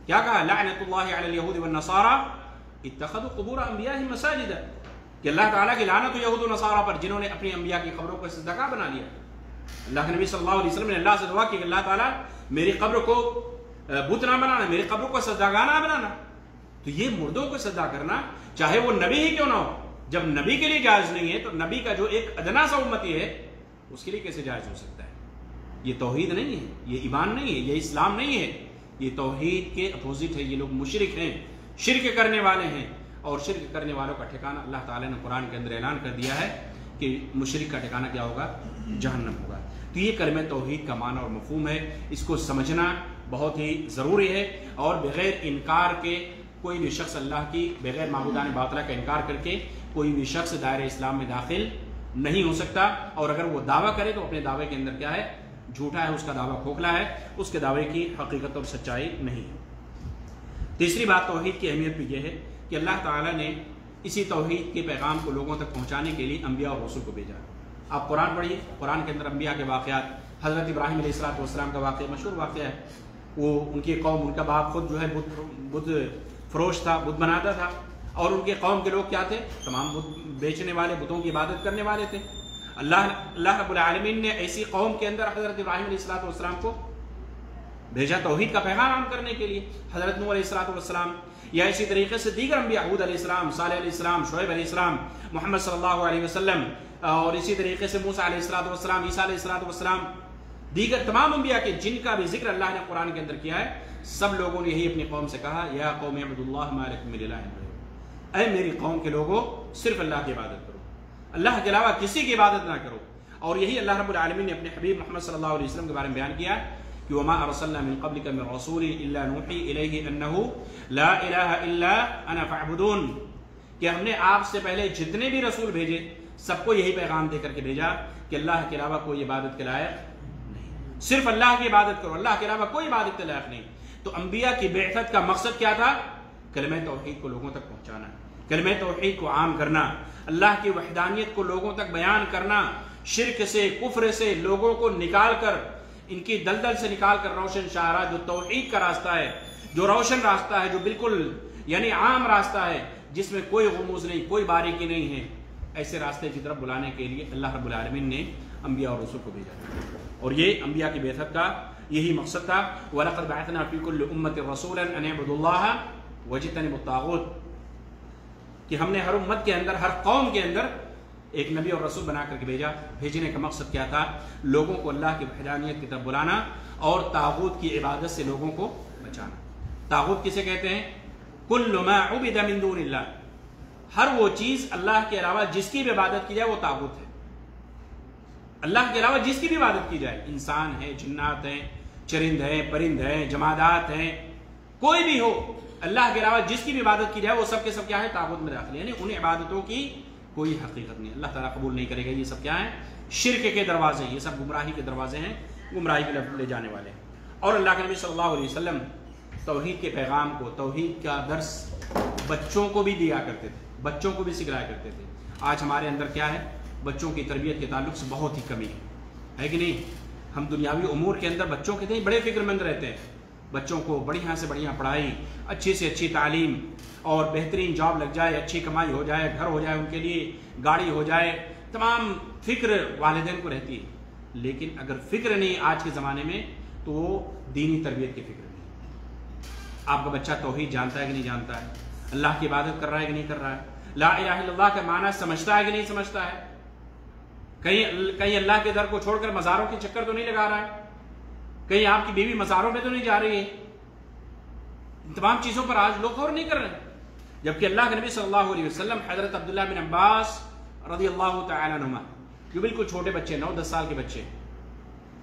کیا کہا؟ لعنت اللہ علی الیہود والنصارى اتخذوا قبور انبیائہم مساجد، کہ اللہ تعالیٰ کی لعنت یہود و نصارہ پر جنہوں نے اپنی انبیاء کی قبروں کو سجدہ بنا لیا۔ اللہ کے نبی صلی اللہ علیہ وسلم نے اللہ سے دعا کی کہ اللہ تعالیٰ میری قبر کو بت نہ بنانا، میری قبر کو سجدہ نہ بنانا۔ تو یہ مردوں کو سجدہ کرنا، چاہے وہ نبی ہی کیوں نہ ہو، جب نبی کے لیے جائز نہیں ہے تو نبی کا جو ایک ادنا سا امتی ہے اس کے لیے کیسے جائز ہو سکتا ہے؟ یہ توحید نہیں ہے، یہ ایمان نہیں ہے، یہ اسلام نہیں ہے، یہ توحید کے اپوزٹ ہے۔ یہ لوگ مشرک ہیں، شرک کرنے والے ہیں، اور شرک کرنے والوں کا ٹھکانہ اللہ تعالیٰ نے قرآن کے اندر اعلان کر دیا ہے کہ مشرک کا ٹھکانہ کیا ہوگا؟ جہنم ہوگا۔ تو یہ کلمہ توحید کا معنی اور مفہوم ہے، اس کو سمجھنا بہت ہی ضروری ہے، اور بغیر انکار کے کوئی بھی شخص اللہ کی، بغیر معبودان باطلہ کا انکار کر کے کوئی بھی شخص دائرہ اسلام میں داخل نہیں ہو سکتا، اور اگر وہ دعویٰ کرے تو اپنے دعوے کے اندر کیا ہے؟ جھوٹا ہے، اس کا دعویٰ کھوکھلا ہے، اس کے دعوے کی حقیقت اور سچائی نہیں ہے۔ تیسری بات توحید کی اہمیت بھی یہ ہے کہ اللہ تعالیٰ نے اسی توحید کے پیغام کو لوگوں تک پہنچانے کے لیے انبیاء اور رسول کو بھیجا۔ آپ قرآن پڑھیے، قرآن کے اندر انبیاء کے واقعات، حضرت ابراہیم علیہ السلام کا واقعہ مشہور واقعہ ہے، وہ ان کی قوم، ان کا باپ خود جو ہے بت فروش تھا، بت بناتا تھا، اور ان کے قوم کے لوگ کیا تھے؟ تمام بت بیچنے والے، بتوں کی عبادت کرنے والے تھے۔ اللہ رب العالمین نے ایسی قوم کے اندر حضرت ابراہیم علیہ السلام کو بھیجا توحید کا پیغام عام کرنے کے لیے، حضرت نوح علیہ السلام، یا اسی طریقے سے دیگر انبیاء، ہود علیہ السلام، صالح علیہ السلام، شعیب علیہ السلام، محمد صلی اللہ علیہ وسلم، اور اسی طریقے سے موسیٰ علیہ السلام، عیسیٰ علیہ السلام، دیگر تمام انبیاء کے جن کا بھی ذکر اللہ نے قرآن کے اندر کیا ہے، سب لوگوں نے یہی اپنی قوم سے کہا، یا قوم اعبدوا اللہ ما لکم من الہ غیرہ، اے میری قوم کے لوگوں صرف اللہ کی عبادت کرو، اللہ کے علاوہ کسی کی عبادت نہ کرو۔ اور یہی اللہ رب العالمین نے اپنے حبیب محمد صلی اللہ علیہ وسلم کے بارے میں بیان کیا کہ وما ارسلنا من قبلک من رسول الا نوحی الیہ انہ لا الہ الا انا فاعبدون، کہ ہم نے آپ سے پہلے جتنے بھی رسول بھیجے سب کو یہی پیغام دے کر کے بھیجا کہ اللہ کے علاوہ کوئی عبادت کے لائق نہیں، صرف اللہ کی عبادت کرو، اللہ کے علاوہ کوئی عبادت کے لائق نہیں۔ تو انبیاء کی بعثت کا مقصد کیا تھا؟ کلمہ توحید کو لوگوں تک پہنچانا، کلمہ توحید کو عام کرنا، اللہ کی وحدانیت کو لوگوں تک بیان کرنا، شرک سے، کفر سے لوگوں کو نکال کر، ان کی دلدل سے نکال کر روشن شاہراہ جو توحید کا راستہ ہے، جو روشن راستہ ہے، جو بالکل یعنی عام راستہ ہے، جس میں کوئی غموض نہیں، کوئی باریکی نہیں ہے، ایسے راستے کی طرف بلانے کے لیے اللہ رب العالمین نے انبیاء اور رسول کو بھیجا، اور یہ انبیاء کی بعثت کا یہی مقصد تھا۔ وَلَقَدْ بَعَثْنَا فِي كُلِّ أُمَّةٍ رَسُولًا أَنِ اعْبُدُوا اللَّهَ وَاجْتَنِبُوا الطَّاغُوتَ، کہ ہم نے ہر امت کے اندر، ہر قوم کے اندر ایک نبی اور رسول بنا کر کے بھیجا۔ بھیجنے کا مقصد کیا تھا؟ لوگوں کو اللہ کی وحدانیت کی طرف بلانا اور طاغوت کی عبادت سے لوگوں کو بچانا۔ طاغوت کسے کہتے ہیں؟ کل ما عبد من دون اللہ، ہر وہ چیز اللہ کے علاوہ جس کی بھی عبادت کی جائے وہ طاغوت ہے۔ اللہ کے علاوہ جس کی بھی عبادت کی جائے، انسان ہے، جنات ہیں، چرند ہیں، پرند ہیں، جمادات ہیں، کوئی بھی ہو، اللہ کے علاوہ جس کی بھی عبادت کی جائے وہ سب کے سب کیا ہے؟ طاغوت میں داخل، یعنی ان عبادتوں کی کوئی حقیقت نہیں، اللہ تعالیٰ قبول نہیں کرے گا۔ یہ سب کیا ہیں؟ شرک کے دروازے، یہ سب گمراہی کے دروازے ہیں، گمراہی کے لے جانے والے ہیں۔ اور اللہ کے نبی صلی اللہ علیہ وسلم توحید کے پیغام کو، توحید کا درس بچوں کو بھی دیا کرتے تھے، بچوں کو بھی سکھلایا کرتے تھے۔ آج ہمارے اندر کیا ہے؟ بچوں کی تربیت کے تعلق سے بہت ہی کمی ہے کہ نہیں؟ ہم دنیاوی امور کے اندر بچوں کے تئیں بڑے فکر مند رہتے ہیں، بچوں کو بڑھیا سے بڑھیا پڑھائی، اچھی سے اچھی تعلیم، اور بہترین جاب لگ جائے، اچھی کمائی ہو جائے، گھر ہو جائے ان کے لیے، گاڑی ہو جائے، تمام فکر والدین کو رہتی ہے۔ لیکن اگر فکر نہیں آج کے زمانے میں تو وہ دینی تربیت کی فکر نہیں۔ آپ کا بچہ توحید جانتا ہے کہ نہیں جانتا ہے؟ اللہ کی عبادت کر رہا ہے کہ نہیں کر رہا ہے؟ لا الہ الا اللہ کا معنی سمجھتا ہے کہ نہیں سمجھتا ہے؟ کہیں اللہ کے در کو چھوڑ کر مزاروں کے چکر تو نہیں لگا رہا ہے؟ کہیں آپ کی بیوی مزاروں میں تو نہیں جا رہی ہے؟ ان تمام چیزوں پر آج لوگ غور نہیں کر رہے ہیں، جبکہ اللہ کے نبی صلی اللہ علیہ وسلم حضرت عبداللہ بن عباس رضی اللہ تعالیٰ عنہما، جو بالکل چھوٹے بچے، 9-10 سال کے بچے،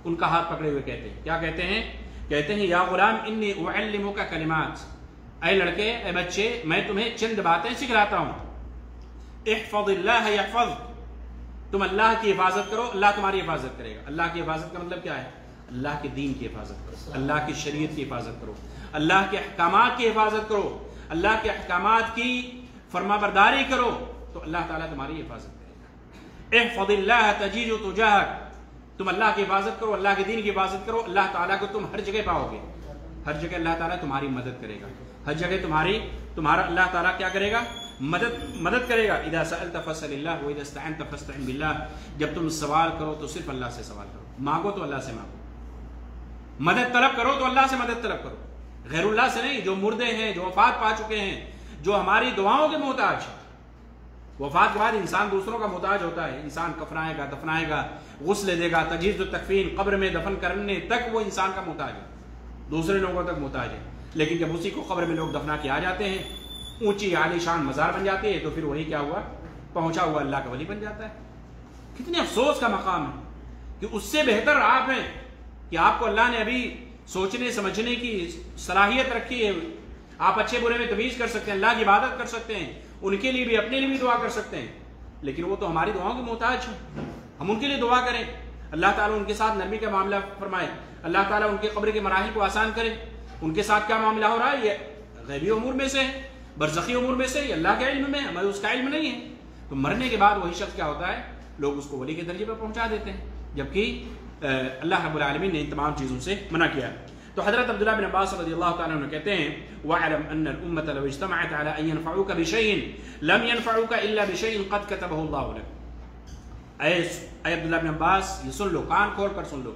ان کا ہاتھ پکڑے ہوئے کہتے ہیں، کیا کہتے ہیں؟ کہتے ہیں یا غلام انی اعلمک کلمات، اے لڑکے، اے بچے، میں تمہیں چند باتیں سکھلاتا ہوں۔ احفظ اللہ یحفظ، تم اللہ کی حفاظت کرو، اللہ تمہاری حفاظت کرے گا۔ اللہ کی حفاظت کا مطلب کیا ہے؟ اللہ کے دین کی حفاظت کرو، اللہ کی شریعت کی حفاظت کرو، اللہ کے احکامات کی حفاظت کرو، اللہ کے احکامات کی فرما برداری کرو، تو اللہ تعالیٰ تمہاری حفاظت کرے گا۔ احفظ اللہ تجد تجاہک، تم اللہ کی حفاظت کرو، اللہ کے دین کی حفاظت کرو، اللہ تعالیٰ کو تم ہر جگہ پاؤ گے، ہر جگہ اللہ تعالیٰ تمہاری مدد کرے گا، ہر جگہ تمہارا اللہ تعالیٰ کیا کرے گا؟ مدد کرے گا۔ اذا سألت فاسأل اللہ واذا استعنت فاستعن باللہ، جب تم سوال کرو تو صرف اللہ سے سوال کرو، مانگو تو اللہ سے مانگو، مدد طلب کرو تو اللہ سے مدد طلب کرو، غیر اللہ سے نہیں۔ جو مردے ہیں، جو وفات پا چکے ہیں، جو ہماری دعاؤں کے محتاج ہیں، وفات کے بعد انسان دوسروں کا محتاج ہوتا ہے، انسان کفنائے گا، دفنائے گا، غسل دے گا، تجہیز و تکفین، قبر میں دفن کرنے تک وہ انسان کا محتاج ہے، دوسرے لوگوں تک محتاج ہے۔ لیکن جب اسی کو قبر میں لوگ دفنا کے آ جاتے ہیں، اونچی عالی شان مزار بن جاتی ہے، تو پھر وہی کیا ہوا؟ پہنچا ہوا اللہ کا ولی بن جاتا ہے۔ کتنے افسوس کا مقام ہے کہ اس سے بہتر آپ ہیں کہ آپ کو اللہ نے ابھی سوچنے سمجھنے کی صلاحیت رکھی ہے، آپ اچھے برے میں تمیز کر سکتے ہیں، اللہ کی عبادت کر سکتے ہیں، ان کے لیے بھی اپنے لیے بھی دعا کر سکتے ہیں، لیکن وہ تو ہماری دعاؤں کے محتاج ہیں۔ ہم ان کے لیے دعا کریں، اللہ تعالیٰ ان کے ساتھ نرمی کا معاملہ فرمائے، اللہ تعالیٰ ان کے قبر کے مراحل کو آسان کرے، ان کے ساتھ کیا معاملہ ہو رہا ہے یہ غیبی امور میں سے ہے، برزخی امور میں سے، یہ اللہ کے علم میں ہے، ہمیں اس کا علم نہیں ہے۔ تو مرنے کے بعد وہی شخص کیا ہوتا ہے؟ لوگ اس کو ولی کے درجے پر پہنچا دیتے ہیں، جبکہ اللہ رب العالمین نے ان تمام چیزوں سے منع کیا۔ تو حضرت عبداللہ بن عباس رضی اللہ تعالیٰ عنہ کہتے ہیں وَاعْلَمْ أَنَّ الْأُمَّةَ لَوْ اجْتَمَعَتْ عَلَىٰ أَن يَنْفَعُوكَ بِشَيْءٍ لَمْ يَنْفَعُوكَ إِلَّا بِشَيْءٍ قَدْ كَتَبَهُ اللَّهُ لَكَ۔ اے عبداللہ بن عباس یہ سن لو، کان کھول کر سن لو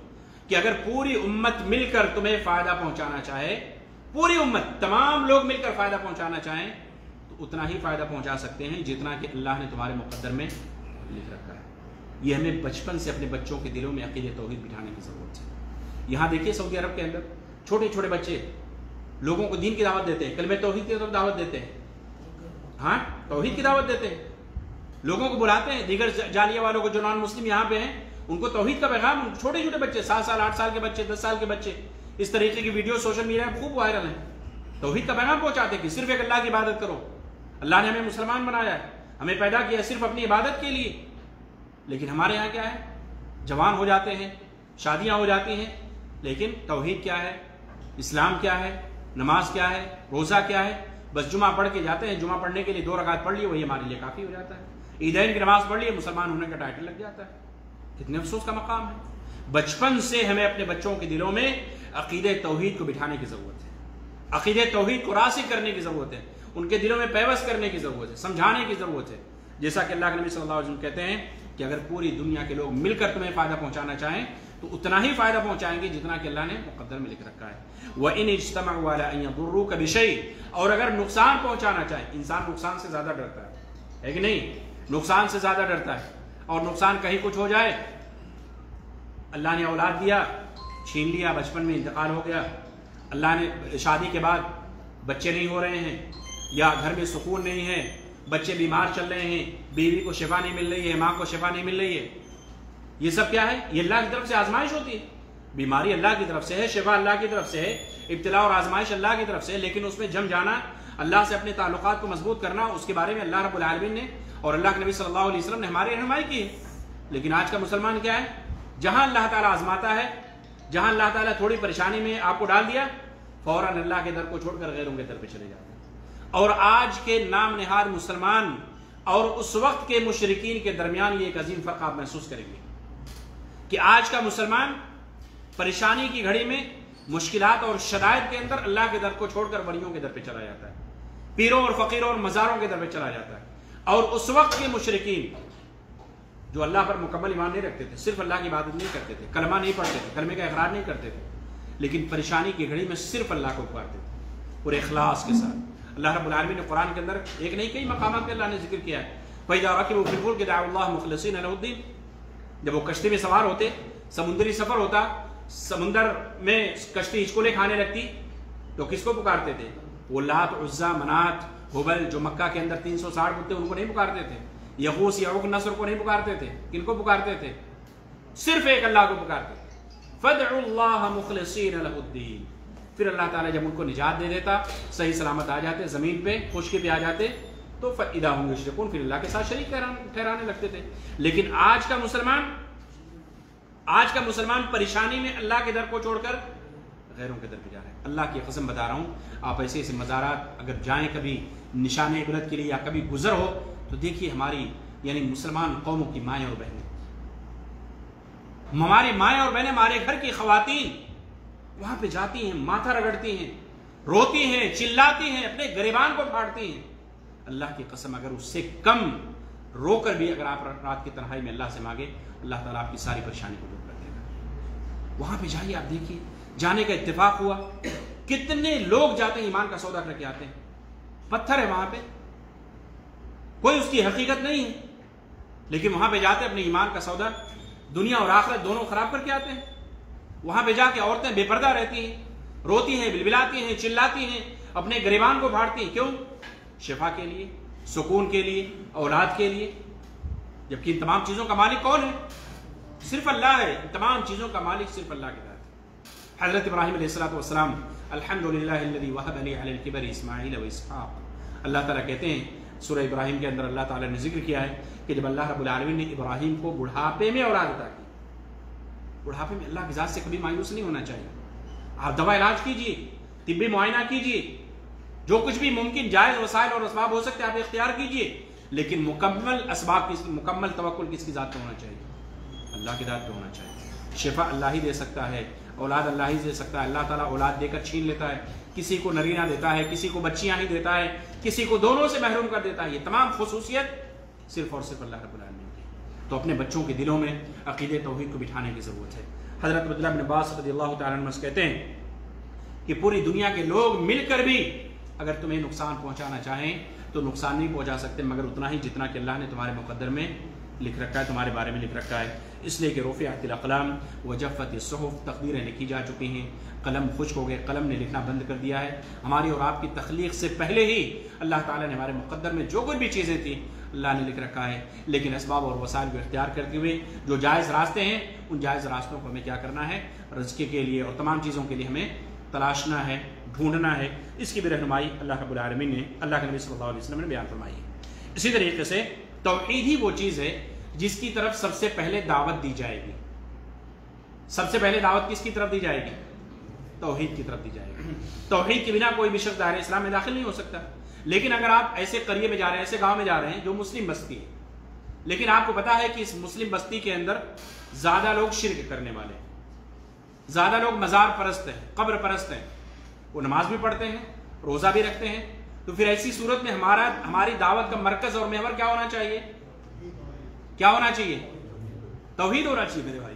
کہ اگر پوری امت مل کر تمہیں فائدہ پہنچانا چاہے، پوری امت تمام لوگ مل کر فائدہ پہنچانا چاہیں تو اتنا ہی فائدہ پہنچا سکتے ہیں جتنا کہ اللہ نے تمہارے مقدر میں لکھ رکھا ہے۔ یہ ہمیں بچپن سے اپنے بچوں کے دلوں میں عقیدہ توحید بٹھانے کی ضرورت ہے۔ یہاں دیکھیے سعودی عرب کے اندر چھوٹے چھوٹے بچے لوگوں کو دین کی دعوت دیتے ہیں، کلمہ توحید کی طرف دعوت دیتے ہیں، ہاں توحید کی دعوت دیتے ہیں، لوگوں کو بلاتے ہیں، دیگر جالیہ والوں کو جو نان مسلم یہاں پہ ہیں ان کو توحید کا پیغام، چھوٹے چھوٹے بچے 7 سال 8 سال کے بچے 10 سال کے بچے اس طریقے کی ویڈیو سوشل میڈیا میں خوب وائرل ہیں، توحید کا پیغام پہنچاتے ہیں کہ صرف ایک اللہ کی عبادت کرو، اللہ نے ہمیں مسلمان بنایا ہے، ہمیں پیدا کیا ہے صرف اپنی عبادت کے لیے۔ لیکن ہمارے یہاں کیا ہے، جوان ہو جاتے ہیں، شادیاں ہو جاتی ہیں، لیکن توحید کیا ہے، اسلام کیا ہے، نماز کیا ہے، روزہ کیا ہے، بس جمعہ پڑھ کے جاتے ہیں، جمعہ پڑھنے کے لیے 2 رکعت پڑھ لیے وہی ہمارے لیے کافی ہو جاتا ہے، عیدین کی نماز پڑھ لیے مسلمان ہونے کا ٹائٹل لگ جاتا ہے۔ کتنے افسوس کا مقام ہے۔ بچپن سے ہمیں اپنے بچوں کے دلوں میں عقیدہ توحید کو بٹھانے کی ضرورت ہے، عقیدہ توحید کو راسخ کرنے کی ضرورت ہے، ان کے دلوں میں پیوست کرنے کی ضرورت ہے، سمجھانے کی ضرورت ہے۔ جیسا کہ اللہ کے نبی صلی اللہ علیہ وسلم کہتے ہیں کہ اگر پوری دنیا کے لوگ مل کر تمہیں فائدہ پہنچانا چاہیں تو اتنا ہی فائدہ پہنچائیں گے جتنا کہ اللہ نے مقدر میں لکھ رکھا ہے۔ وَإِنِ اجْتَمَعُوا عَلَىٰ أَن يَضُرُّوكَ بِشَيْءٍ، اور اگر نقصان پہنچانا چاہیں، انسان نقصان سے زیادہ ڈرتا ہے کہ نہیں، نقصان سے زیادہ ڈرتا ہے، اور نقصان کہیں کچھ ہو جائے، اللہ نے اولاد دیا چھین لیا، بچپن میں انتقال ہو گیا، اللہ نے شادی کے بعد بچے نہیں ہو رہے ہیں، یا گھر میں سکون نہیں ہے، بچے بیمار چل رہے ہیں، بیوی کو شفا نہیں مل رہی ہے، ماں کو شفا نہیں مل رہی ہے، یہ سب کیا ہے، یہ اللہ کی طرف سے آزمائش ہوتی ہے۔ بیماری اللہ کی طرف سے ہے، شفا اللہ کی طرف سے ہے، ابتلا اور آزمائش اللہ کی طرف سے ہے، لیکن اس میں جم جانا، اللہ سے اپنے تعلقات کو مضبوط کرنا، اس کے بارے میں اللہ رب العالمین نے اور اللہ کے نبی صلی اللہ علیہ وسلم نے ہماری رہنمائی کی ہے۔ لیکن آج کا مسلمان کیا ہے، جہاں اللہ تعالیٰ آزماتا ہے، جہاں اللہ تعالیٰ تھوڑی پریشانی میں آپ کو ڈال دیا، فوراً اللہ کے در کو چھوڑ کر غیروں کے در پہ چلے جاتے ہیں۔ اور آج کے نام نہاد مسلمان اور اس وقت کے مشرکین کے درمیان یہ ایک عظیم فرق آپ محسوس کریں گے کہ آج کا مسلمان پریشانی کی گھڑی میں، مشکلات اور شدائد کے اندر اللہ کے در کو چھوڑ کر ولیوں کے در پہ چلا جاتا ہے، پیروں اور فقیروں اور مزاروں کے در پہ چلا جاتا ہے۔ اور اس وقت کے مشرکین جو اللہ پر مکمل ایمان نہیں رکھتے تھے، صرف اللہ کی عبادت نہیں کرتے تھے، کلمہ نہیں پڑھتے تھے، کلمے کا اقرار نہیں کرتے تھے، لیکن پریشانی کی گھڑی میں صرف اللہ کو پکارتے تھے پورے اخلاص کے ساتھ۔ اللہ رب العالمین نے قرآن کے اندر ایک نہیں کئی مقامات پہ اللہ نے ذکر کیا ہے، فَإِذَا رَكِبُوا فِي الْفُلْكِ دَعَوُا اللَّهَ مُخْلِصِينَ لَهُ الدِّينَ، جب وہ کشتی میں سوار ہوتے، سمندری سفر ہوتا، سمندر میں کشتی ہچکولے کھانے لگتی تو کس کو پکارتے تھے؟ وہ لات، عزا، منات، ہبل جو مکہ کے اندر 360 بت تھے ان کو نہیں پکارتے تھے، یغوث یعوق نصر کو نہیں پکارتے تھے، کن کو پکارتے تھے؟ صرف ایک اللہ کو پکارتے تھے۔ فَادْعُوا اللَّهَ مُخْلِصِينَ لَهُ الدِّينَ، پھر اللہ تعالیٰ جب ان کو نجات دے دیتا، صحیح سلامت آ جاتے، زمین پہ خشکی پہ آ جاتے، تو فَإِذَا هُمْ يُشْرِكُونَ، پھر اللہ کے ساتھ شریک ٹھہرانے لگتے تھے۔ لیکن آج کا مسلمان پریشانی میں اللہ کے در کو چھوڑ کر غیروں کے در پہ جا رہے ہیں۔ اللہ کی قسم بتا رہا ہوں، آپ ایسے ایسے مزارات اگر جائیں کبھی نشان عبرت کے لیے یا کبھی گزر ہو تو دیکھیے ہماری یعنی مسلمان قوموں کی مائیں اور بہنیں، ہماری مائیں اور بہنیں، ہمارے گھر کی خواتین وہاں پہ جاتی ہیں، ماتھا رگڑتی ہیں، روتی ہیں، چلاتی ہیں، اپنے گریبان کو پھاڑتی ہیں۔ اللہ کی قسم اگر اس سے کم رو کر بھی اگر آپ رات کی تنہائی میں اللہ سے مانگے، اللہ تعالیٰ آپ کی ساری پریشانی کو دور کر دے گا۔ وہاں پہ جائیے، آپ دیکھیے، جانے کا اتفاق ہوا، کتنے لوگ جاتے ہیں ایمان کا سودا کر کے آتے ہیں، پتھر ہے وہاں پہ، کوئی اس کی حقیقت نہیں ہے، لیکن وہاں پہ جاتے اپنے ایمان کا سودا دنیا اور آخرت دونوں خراب کر کے آتے ہیں۔ وہاں پہ جا کے عورتیں بے پردہ رہتی ہیں، روتی ہیں، بلبلاتی ہیں، چلاتی ہیں، اپنے گریبان کو پھاڑتی ہیں، کیوں؟ شفا کے لیے، سکون کے لیے، اولاد کے لیے، جبکہ ان تمام چیزوں کا مالک کون ہے؟ صرف اللہ ہے، ان تمام چیزوں کا مالک صرف اللہ کے ذات ہے۔ حضرت ابراہیم علیہ السلام الحمدللہ الذی وہب لی علی الکبر اسماعیل و اسحاق، اللہ تعالیٰ کہتے ہیں سورہ ابراہیم کے اندر اللہ تعالیٰ نے ذکر کیا ہے کہ جب اللہ رب العالمین نے ابراہیم کو بڑھاپے میں اولاد عطا کی، بڑھاپے میں اللہ کی ذات سے کبھی مایوس نہیں ہونا چاہیے، آپ دوا علاج کیجئے، طبی معائنہ کیجئے، جو کچھ بھی ممکن جائز وسائل اور اسباب ہو سکتے ہیں آپ اختیار کیجئے، لیکن مکمل اسباب مکمل توکل کس کی ذات پہ ہونا چاہیے؟ اللہ کی ذات پہ ہونا چاہیے۔ شفا اللہ ہی دے سکتا ہے، اولاد اللہ ہی دے سکتا ہے. اللہ تعالیٰ اولاد دے کر چھین لیتا ہے, کسی کو نرینہ دیتا ہے, کسی کو بچیاں ہی دیتا ہے, کسی کو دونوں سے محروم کر دیتا ہے. یہ تمام خصوصیت صرف اور صرف اللہ رب العالمین کی. تو اپنے بچوں کے دلوں میں عقیدے توحید کو بٹھانے کی ضرورت ہے. حضرت عبداللہ بن عباس رضی اللہ تعالیٰ عنہ کہتے ہیں کہ پوری دنیا کے لوگ مل کر بھی اگر تمہیں نقصان پہنچانا چاہیں تو نقصان نہیں پہنچا سکتے مگر اتنا ہی جتنا کہ اللہ نے تمہارے مقدر میں لکھ رکھا ہے, تمہارے بارے میں لکھ رکھا ہے. اس لیے کہ رفعت الاقلام وجفت الصحف, تقدیریں لکھی جا چکی ہیں, قلم خشک ہو گئے, قلم نے لکھنا بند کر دیا ہے. ہماری اور آپ کی تخلیق سے پہلے ہی اللہ تعالیٰ نے ہمارے مقدر میں جو کچھ بھی چیزیں تھیں اللہ نے لکھ رکھا ہے. لیکن اسباب اور وسائل کو اختیار کرتے ہوئے جو جائز راستے ہیں ان جائز راستوں کو ہمیں کیا کرنا ہے, رزق کے لیے اور تمام چیزوں کے لیے ہمیں تلاشنا ہے, ڈھونڈنا ہے. اس کی بھی رہنمائی اللہ رب العالمین نے, اللہ کے نبی صلی اللہ علیہ وسلم نے بیان فرمائی ہے. اسی طریقے سے توحید ہی وہ چیز ہے جس کی طرف سب سے پہلے دعوت دی جائے گی. سب سے پہلے دعوت کس کی طرف دی جائے گی؟ توحید کی طرف دی جائے گی. توحید کے بنا کوئی بھی شخص دائرہ اسلام میں داخل نہیں ہو سکتا. لیکن اگر آپ ایسے قریے میں جا رہے ہیں, ایسے گاؤں میں جا رہے ہیں جو مسلم بستی ہے, لیکن آپ کو پتا ہے کہ اس مسلم بستی کے اندر زیادہ لوگ شرک کرنے والے ہیں, زیادہ لوگ مزار پرست ہیں, قبر پرست ہیں, وہ نماز بھی پڑھتے ہیں, روزہ بھی رکھتے ہیں. تو پھر ایسی صورت میں ہماری دعوت کا مرکز اور محور کیا ہونا چاہیے؟ کیا ہونا چاہیے؟ توحید ہونا چاہیے میرے بھائی.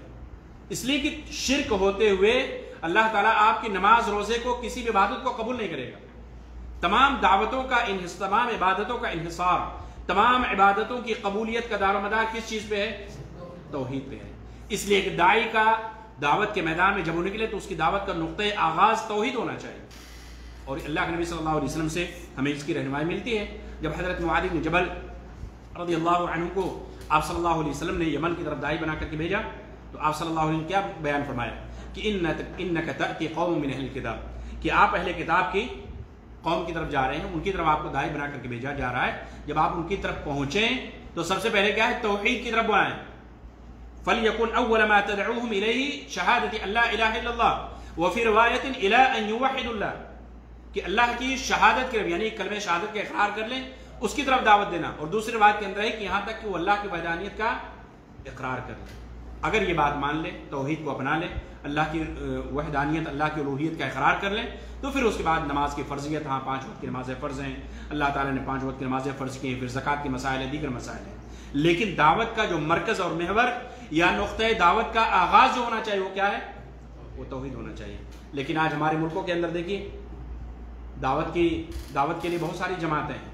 اس لیے کہ شرک ہوتے ہوئے اللہ تعالیٰ آپ کی نماز روزے کو کسی بھی عبادت کو قبول نہیں کرے گا. تمام دعوتوں کا تمام عبادتوں کا انحصار, تمام عبادتوں کی قبولیت کا دار و مدار کس چیز پہ ہے؟ توحید پہ ہے. اس لیے کہ داعی کا دعوت کے میدان میں جب وہ نکلے تو اس کی دعوت کا نقطۂ آغاز توحید ہونا چاہیے. اور اللہ کے نبی صلی اللہ علیہ وسلم سے ہمیں اس کی رہنمائی ملتی ہے. جب حضرت معاذ بن جبل رضی اللہ عنہ کو آپ صلی اللہ علیہ وسلم نے یمن کی طرف داعی بنا کر کے بھیجا تو آپ صلی اللہ علیہ وسلم کیا بیان فرمایا کہ انک تأتی قوم من اہل الکتاب, کہ آپ اہل کتاب کی قوم کی طرف جا رہے ہیں, ان کی طرف آپ کو داعی بنا کر کے بھیجا جا رہا ہے. جب آپ ان کی طرف پہنچیں تو سب سے پہلے کیا ہے؟ توحید کی طرف بلائیں. فَلْيَكُنْ أَوَّلَ مَا تَدْعُوهُمْ إِلَيْهِ شَهَادَةِ أَنْ لَا إِلَهَ إِلَّا اللَّهُ وَفِي رِوَایَةٍ إِلَىٰ أَنْ يُوَحِّدُوا اللَّهَ, کہ اللہ کی شہادت کے یعنی کلمہ شہادت کا اقرار کر لیں, اس کی طرف دعوت دینا. اور دوسری بات کے اندر ہے کہ یہاں تک کہ وہ اللہ کی وحدانیت کا اقرار کر لیں. اگر یہ بات مان لیں, توحید کو اپنا لیں, اللہ کی وحدانیت, اللہ کی الوہیت کا اقرار کر لیں, تو پھر اس کے بعد نماز کی فرضیت, ہاں 5 وقت کی نمازیں فرض ہیں, اللہ تعالیٰ نے 5 وقت کی نمازیں فرض کی ہیں, پھر زکوٰۃ کے مسائل ہیں, دیگر مسائل ہیں. لیکن دعوت کا جو مرکز اور محور یا نقطۂ دعوت کا آغاز جو ہونا چاہیے وہ کیا ہے؟ وہ توحید ہونا چاہیے. لیکن آج ہمارے ملکوں کے اندر دیکھیے دعوت کے لیے بہت ساری جماعتیں ہیں,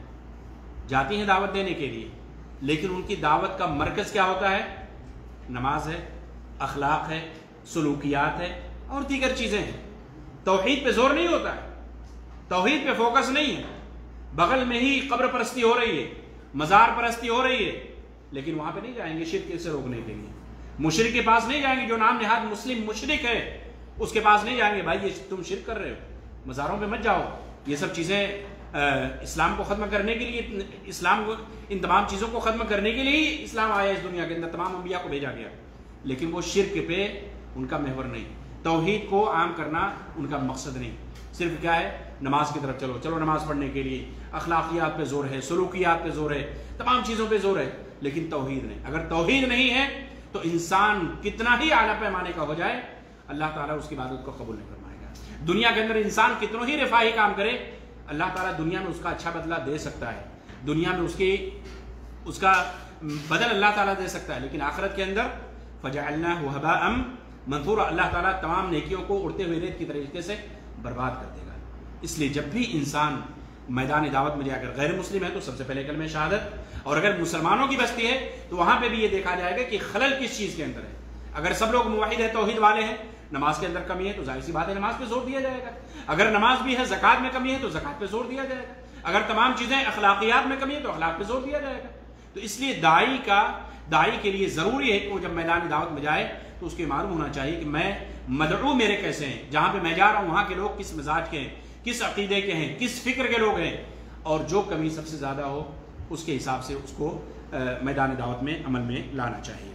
جاتی ہیں دعوت دینے کے لیے, لیکن ان کی دعوت کا مرکز کیا ہوتا ہے؟ نماز ہے, اخلاق ہے, سلوکیات ہے اور دیگر چیزیں ہیں. توحید پہ زور نہیں ہوتا ہے, توحید پہ فوکس نہیں ہے. بغل میں ہی قبر پرستی ہو رہی ہے, مزار پرستی ہو رہی ہے, لیکن وہاں پہ نہیں جائیں گے شرک سے روکنے کے لیے. مشرک کے پاس نہیں جائیں گے, جو نام نہاد مسلم مشرک ہے اس کے پاس نہیں جائیں گے, بھائی یہ تم شرک کر رہے ہو, مزاروں پہ مت جاؤ. یہ سب چیزیں اسلام کو ختم کرنے کے لیے, اسلام کو ان تمام چیزوں کو ختم کرنے کے لیے ہی اسلام آیا اس دنیا کے اندر, تمام انبیاء کو بھیجا گیا. لیکن وہ شرک پہ ان کا محور نہیں, توحید کو عام کرنا ان کا مقصد نہیں. صرف کیا ہے؟ نماز کی طرف چلو نماز پڑھنے کے لیے اخلاقیات پہ زور ہے, سلوکیات پہ زور ہے, تمام چیزوں پہ زور ہے, لیکن توحید نہیں. اگر توحید نہیں ہے تو انسان کتنا ہی اعلیٰ پیمانے کا ہو جائے, اللہ تعالیٰ اس کی عبادت کو قبول نہیں فرمائے گا. دنیا کے اندر انسان کتنوں ہی رفاہی کام کرے, اللہ تعالیٰ دنیا میں اس کا اچھا بدلہ دے سکتا ہے, دنیا میں اس کا بدل اللہ تعالیٰ دے سکتا ہے, لیکن آخرت کے اندر فَجَعَلْنَاهُ هَبَاءً مَنْثُورًا, اللہ تعالیٰ تمام نیکیوں کو اڑتے ہوئے ریت کی طریقے سے برباد کر دے گا. اس لیے جب بھی انسان میدان دعوت میں جا کر غیر مسلم ہے تو سب سے پہلے کلمہ شہادت, اور اگر مسلمانوں کی بستی ہے تو وہاں پہ بھی یہ دیکھا جائے گا کہ خلل کس چیز کے اندر ہے. اگر سب لوگ موحد ہیں, توحید والے ہیں, نماز کے اندر کمی ہے تو ظاہر سی بات ہے نماز پہ زور دیا جائے گا. اگر نماز بھی ہے, زکوٰۃ میں کمی ہے تو زکوٰۃ پہ زور دیا جائے گا. اگر تمام چیزیں اخلاقیات میں کمی ہے تو اخلاق پہ زور دیا جائے گا. تو اس لیے داعی کے لیے ضروری ہے کہ وہ جب میدان دعوت میں جائے تو اس کے معلوم ہونا چاہیے کہ میں مدعو میرے کیسے ہیں, جہاں پہ میں جا رہا ہوں وہاں کے لوگ کس مزاج کے ہیں, کس عقیدے کے ہیں, کس فکر کے لوگ ہیں, اور جو کمی سب سے زیادہ ہو اس کے حساب سے اس کو میدان دعوت میں عمل میں لانا چاہیے.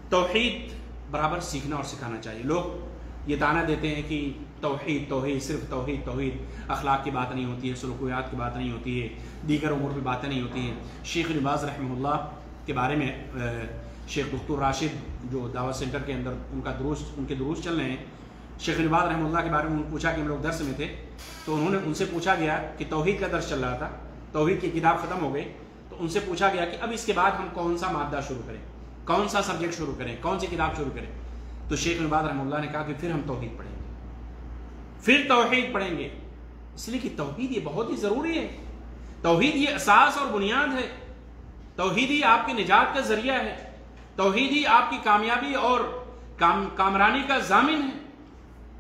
توحید برابر سیکھنا اور سکھانا چاہیے. لوگ یہ تانا دیتے ہیں کہ توحید صرف توحید, اخلاق کی بات نہیں ہوتی ہے, سلوکیات کی بات نہیں ہوتی ہے, دیگر امور پہ باتیں نہیں ہوتی ہیں. شیخ ابن باز رحمہ اللہ کے بارے میں شیخ دکتور راشد جو دعوت سینٹر کے اندر ان کے دروس چل رہے ہیں, شیخ ابن باز رحمہ اللہ کے بارے میں انہوں نے پوچھا کہ ہم لوگ درس میں تھے تو انہوں نے ان سے پوچھا گیا کہ توحید کا درس چل رہا تھا، توحید کی کتاب ختم ہو گئی، تو ان سے پوچھا گیا کہ اب اس کے بعد ہم کون سا مادہ شروع کریں، کون سا سبجیکٹ شروع کریں، کون سی کتاب شروع کریں؟ تو شیخ ابن باز رحمہ اللہ نے کہا کہ پھر ہم توحید پڑھیں گے، پھر توحید پڑھیں گے، اس لیے کہ توحید یہ بہت ہی ضروری ہے، توحید یہ اساس اور بنیاد ہے، توحید ہی آپ کی نجات کا ذریعہ ہے، توحید ہی آپ کی کامیابی اور کامرانی کا ضامن ہے،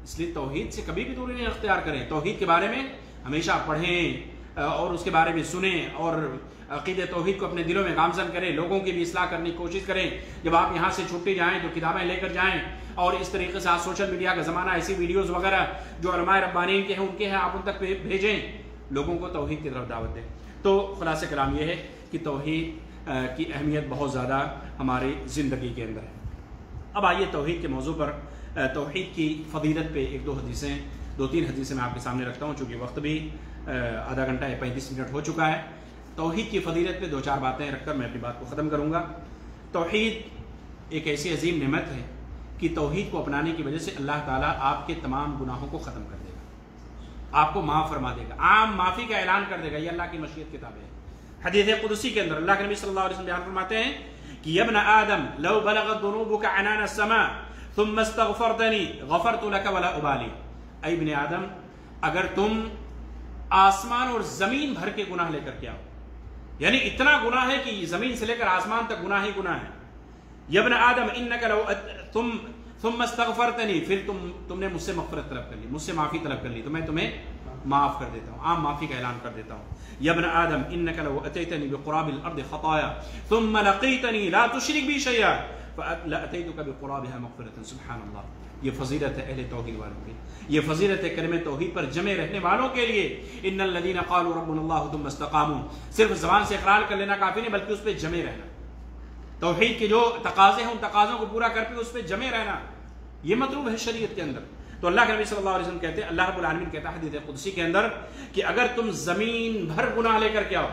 اس لیے توحید سے کبھی بھی دوری نہیں اختیار کریں، توحید کے بارے میں ہمیشہ پڑھیں اور اس کے بارے میں سنیں اور عقید توحید کو اپنے دلوں میں گامزن کریں، لوگوں کی بھی اصلاح کرنے کی کوشش کریں، جب آپ یہاں سے چھٹی جائیں تو کتابیں لے کر جائیں، اور اس طریقے سے آج سوشل میڈیا کا زمانہ، ایسی ویڈیوز وغیرہ جو علماء ربانیین کے ہیں ان کے ہیں آپ ان تک بھیجیں، لوگوں کو توحید کی طرف دعوت دیں۔ تو خلاصہ کلام یہ ہے کہ توحید کی اہمیت بہت زیادہ ہماری زندگی کے اندر ہے۔ اب آئیے توحید کے موضوع پر، توحید کی فضیلت پہ ایک دو تین حدیثیں میں آپ کے سامنے رکھتا ہوں، چونکہ وقت بھی آدھا گھنٹہ 35 منٹ ہو چکا ہے۔ توحید کی فضیلت پہ 2-4 باتیں رکھ کر میں اپنی بات کو ختم کروں گا۔ توحید ایک ایسی عظیم نعمت ہے کہ توحید کو اپنانے کی وجہ سے اللہ تعالیٰ آپ کے تمام گناہوں کو ختم کر دے گا، آپ کو معاف فرما دے گا، عام معافی کا اعلان کر دے گا، یہ اللہ کی مشیت کتاب ہے۔ حدیث قدسی کے اندر اللہ کے نبی صلی اللہ علیہ وسلم بیان فرماتے ہیں کہ یا ابن آدم لو بلغت ذنوبك عنان السماء ثم استغفرتنی غفرت لك ولا ابالی، اے ابن آدم اگر تم آسمان اور زمین بھر کے گناہ لے کر کے آؤ، یعنی اتنا گناہ ہے کہ زمین سے لے کر آسمان تک گناہ ہی گناہ ہے، یا ابن آدم انک لو ثم استغفرتنی، پھر تم نے مجھ سے مغفرت طلب کر لی، مجھ سے معافی طلب کر لی، تو میں تمہیں معاف کر دیتا ہوں، عام معافی کا اعلان کر دیتا ہوں۔ یا ابن آدم انک لو اتیتنی بقراب الارض خطایا ثم لقیتنی لا تشرک بی شیئا لاتیتک بقرابها مغفرۃ۔ سبحان اللہ، یہ فضیلت ہے اہل توحید والوں کی، یہ فضیلت ہے کلمہ توحید پر جمے رہنے والوں کے لیے۔ ان الذین قالوا ربنا اللہ ثم استقاموا، صرف زبان سے اقرار کر لینا کافی نہیں بلکہ اس پہ جمے رہنا، توحید کے جو تقاضے ہیں ان تقاضوں کو پورا کر کے اس پہ جمے رہنا، یہ مطلوب ہے شریعت کے اندر۔ تو اللہ کے نبی صلی اللہ علیہ وسلم کہتے ہیں، اللہ رب العالمین کہتا ہے حدیث قدسی کے اندر کہ اگر تم زمین بھر گناہ لے کر کے آؤ،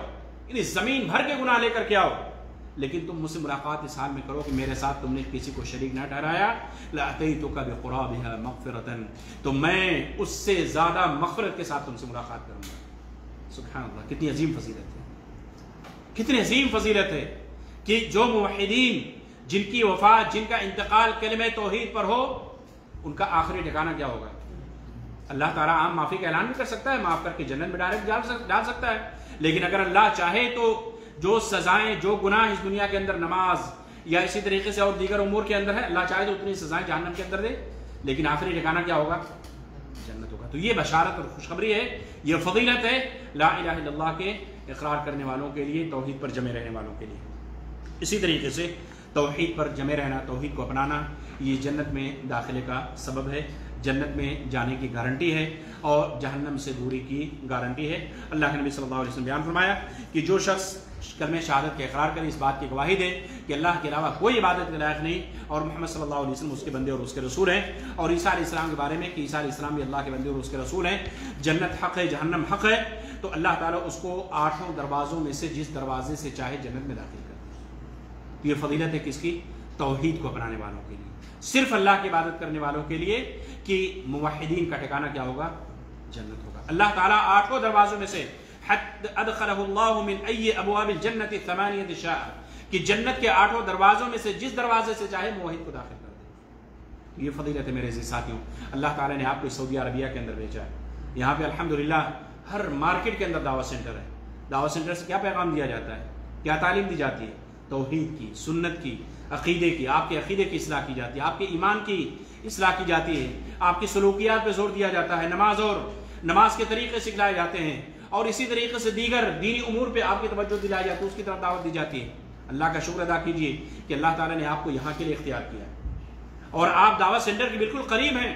یعنی زمین بھر کے گناہ لے کر کے آؤ، لیکن تم مجھ سے ملاقات اس حال میں کرو کہ میرے ساتھ تم نے کسی کو شریک نہ ٹھہرایا، لأتیتک بقرابها مغفرۃ، تو میں اس سے زیادہ مغفرت کے ساتھ تم سے ملاقات کروں گا۔ سبحان اللہ، کتنی عظیم فضیلت ہے، کتنی عظیم فضیلت ہے کہ جو موحدین جن کی وفات، جن کا انتقال کلمہ توحید پر ہو، ان کا آخری ٹھکانہ کیا ہوگا؟ اللہ تعالیٰ عام معافی کا اعلان بھی کر سکتا ہے، معاف کر کے جنت میں ڈائریکٹ ڈال سکتا ہے، لیکن اگر اللہ چاہے تو جو سزائیں، جو گناہ اس دنیا کے اندر نماز یا اسی طریقے سے اور دیگر امور کے اندر ہے، اللہ چاہے تو اتنی سزائیں جہنم کے اندر دے، لیکن آخری ٹھکانہ کیا ہوگا؟ جنت ہوگا۔ تو یہ بشارت اور خوشخبری ہے، یہ فضیلت ہے لا الہ الا اللہ کے اقرار کرنے والوں کے لیے، توحید پر جمے رہنے والوں کے لیے۔ اسی طریقے سے توحید پر جمے رہنا، توحید کو اپنانا، یہ جنت میں داخلے کا سبب ہے، جنت میں جانے کی گارنٹی ہے اور جہنم سے دوری کی گارنٹی ہے۔ اللہ کے نبی صلی اللہ علیہ وسلم بیان فرمایا کہ جو شخص کلمہ شہادت کے اقرار کرے، اس بات کی گواہی دے کہ اللہ کے علاوہ کوئی عبادت کے لائق نہیں اور محمد صلی اللہ علیہ وسلم اس کے بندے اور اس کے رسول ہیں، اور عیسیٰ علیہ السلام کے بارے میں کہ عیسیٰ علیہ السلام بھی اللہ کے بندے اور اس کے رسول ہیں، جنت حق ہے، جہنم حق ہے، تو اللہ تعالیٰ اس کو 8 دروازوں میں سے جس دروازے سے چاہے جنت میں داخل کر دے۔ یہ فضیلت ہے کس کی؟ توحید کو اپنانے والوں کے لیے، صرف اللہ کی عبادت کرنے والوں کے لیے، کہ موحدین کا ٹھکانہ کیا ہوگا؟ جنت ہوگا۔ اللہ تعالیٰ 8 دروازوں میں سے ادخلہ اللہ من ای ابواب الجنت 8 شاء، کہ جنت کے 8 دروازوں میں سے جس دروازے سے چاہے موحد کو داخل کر دے۔ یہ فضیلت ہے میرے عزیز ساتھیوں، اللہ تعالیٰ نے آپ کو سعودی عربیہ کے اندر بھیجا ہے، یہاں پہ الحمدللہ ہر مارکیٹ کے اندر دعوت سینٹر ہے۔ دعوت سینٹر سے کیا پیغام دیا جاتا ہے، کیا تعلیم دی جاتی ہے؟ توحید کی، سنت کی، عقیدے کی، آپ کے عقیدے کی اصلاح کی جاتی ہے، آپ کے ایمان کی اصلاح کی جاتی ہے، آپ کی سلوکیات پہ زور دیا جاتا ہے، نماز کے طریقے سکھلائے جاتے ہیں، اور اسی طریقے سے دیگر دینی امور پہ آپ کی توجہ دلائی جاتی ہے، اس کی طرف دعوت دی جاتی ہے۔ اللہ کا شکر ادا کیجئے کہ اللہ تعالیٰ نے آپ کو یہاں کے لیے اختیار کیا ہے اور آپ دعوت سینٹر کے بالکل قریب ہیں،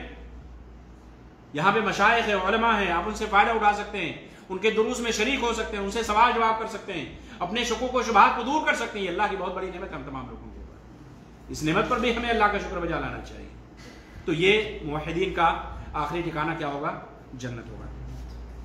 یہاں پہ مشائخ ہیں، علماء ہیں، آپ ان سے فائدہ اٹھا سکتے ہیں، ان کے دروس میں شریک ہو سکتے ہیں، ان سے سوال جواب کر سکتے ہیں، اپنے شکوک و شبہات کو دور کر سکتے ہیں۔ یہ اللہ کی بہت بڑی نعمت ہم تمام لوگوں کے اوپر، اس نعمت پر بھی ہمیں اللہ کا شکر بجا لانا چاہیے۔ تو یہ موحدین کا آخری ٹھکانہ کیا ہوگا؟ جنت ہوگا۔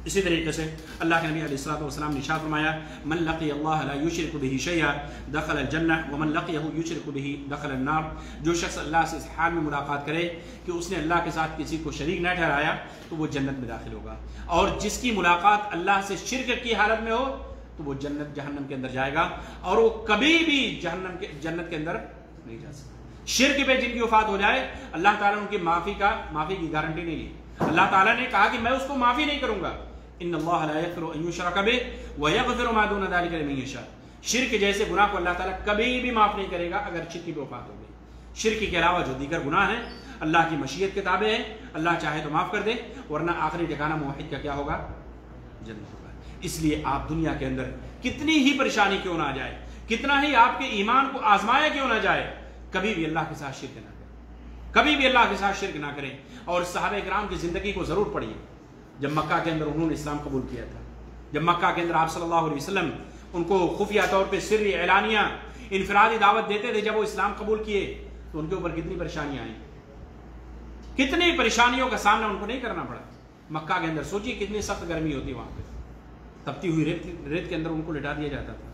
اسی طریقے سے اللہ کے نبی علیہ الصلوۃ والسلام نے ارشاد فرمایا من لقی اللہ لا یشرک بہ شیئا دخل الجنہ ومن لقیہ یشرک بہ دخل النار، جو شخص اللہ سے اس حال میں ملاقات کرے کہ اس نے اللہ کے ساتھ کسی کو شریک نہ ٹھہرایا تو وہ جنت میں داخل ہوگا، اور جس کی ملاقات اللہ سے شرک کی حالت میں ہو تو وہ جہنم کے اندر جائے گا، اور وہ کبھی بھی جنت کے اندر نہیں جا سکتا۔ شرک پہ جن کی وفات ہو جائے اللہ تعالیٰ ان کی معافی کی گارنٹی نہیں ہے۔ اللہ تعالیٰ نے کہا کہ میں اس کو معافی نہیں کروں گا، ان اللہ لا یغفر ان یشرک بہ ویغفر ما دون ذلک لمن یشاء، شرک جیسے گناہ کو اللہ تعالیٰ کبھی بھی معاف نہیں کرے گا اگر شرک کی وفات ہو گئی۔ شرک کے علاوہ جو دیگر گناہ ہیں اللہ کی مشیت کے تابع ہیں، اللہ چاہے تو معاف کر دے، ورنہ آخری ٹھکانہ موحد کا کیا ہوگا؟ جنت ہوگا۔ اس لیے آپ دنیا کے اندر کتنی ہی پریشانی کیوں نہ آ جائے، کتنا ہی آپ کے ایمان کو آزمایا کیوں نہ جائے، کبھی بھی اللہ کے ساتھ شرک نہ کریں، کبھی بھی اللہ کے ساتھ شرک نہ کریں۔ اور صحابہ کرام کی زندگی کو ضرور پڑھیے، جب مکہ کے اندر انہوں نے اسلام قبول کیا تھا، جب مکہ کے اندر آپ صلی اللہ علیہ وسلم ان کو خفیہ طور پہ سری اعلانیہ انفرادی دعوت دیتے تھے، جب وہ اسلام قبول کیے تو ان کے اوپر کتنی پریشانیاں آئیں، کتنی پریشانیوں کا سامنا ان کو نہیں کرنا پڑا۔ مکہ کے اندر سوچیے کتنی سخت گرمی ہوتی وہاں پہ، تپتی ہوئی ریت کے اندر ان کو لٹا دیا جاتا تھا،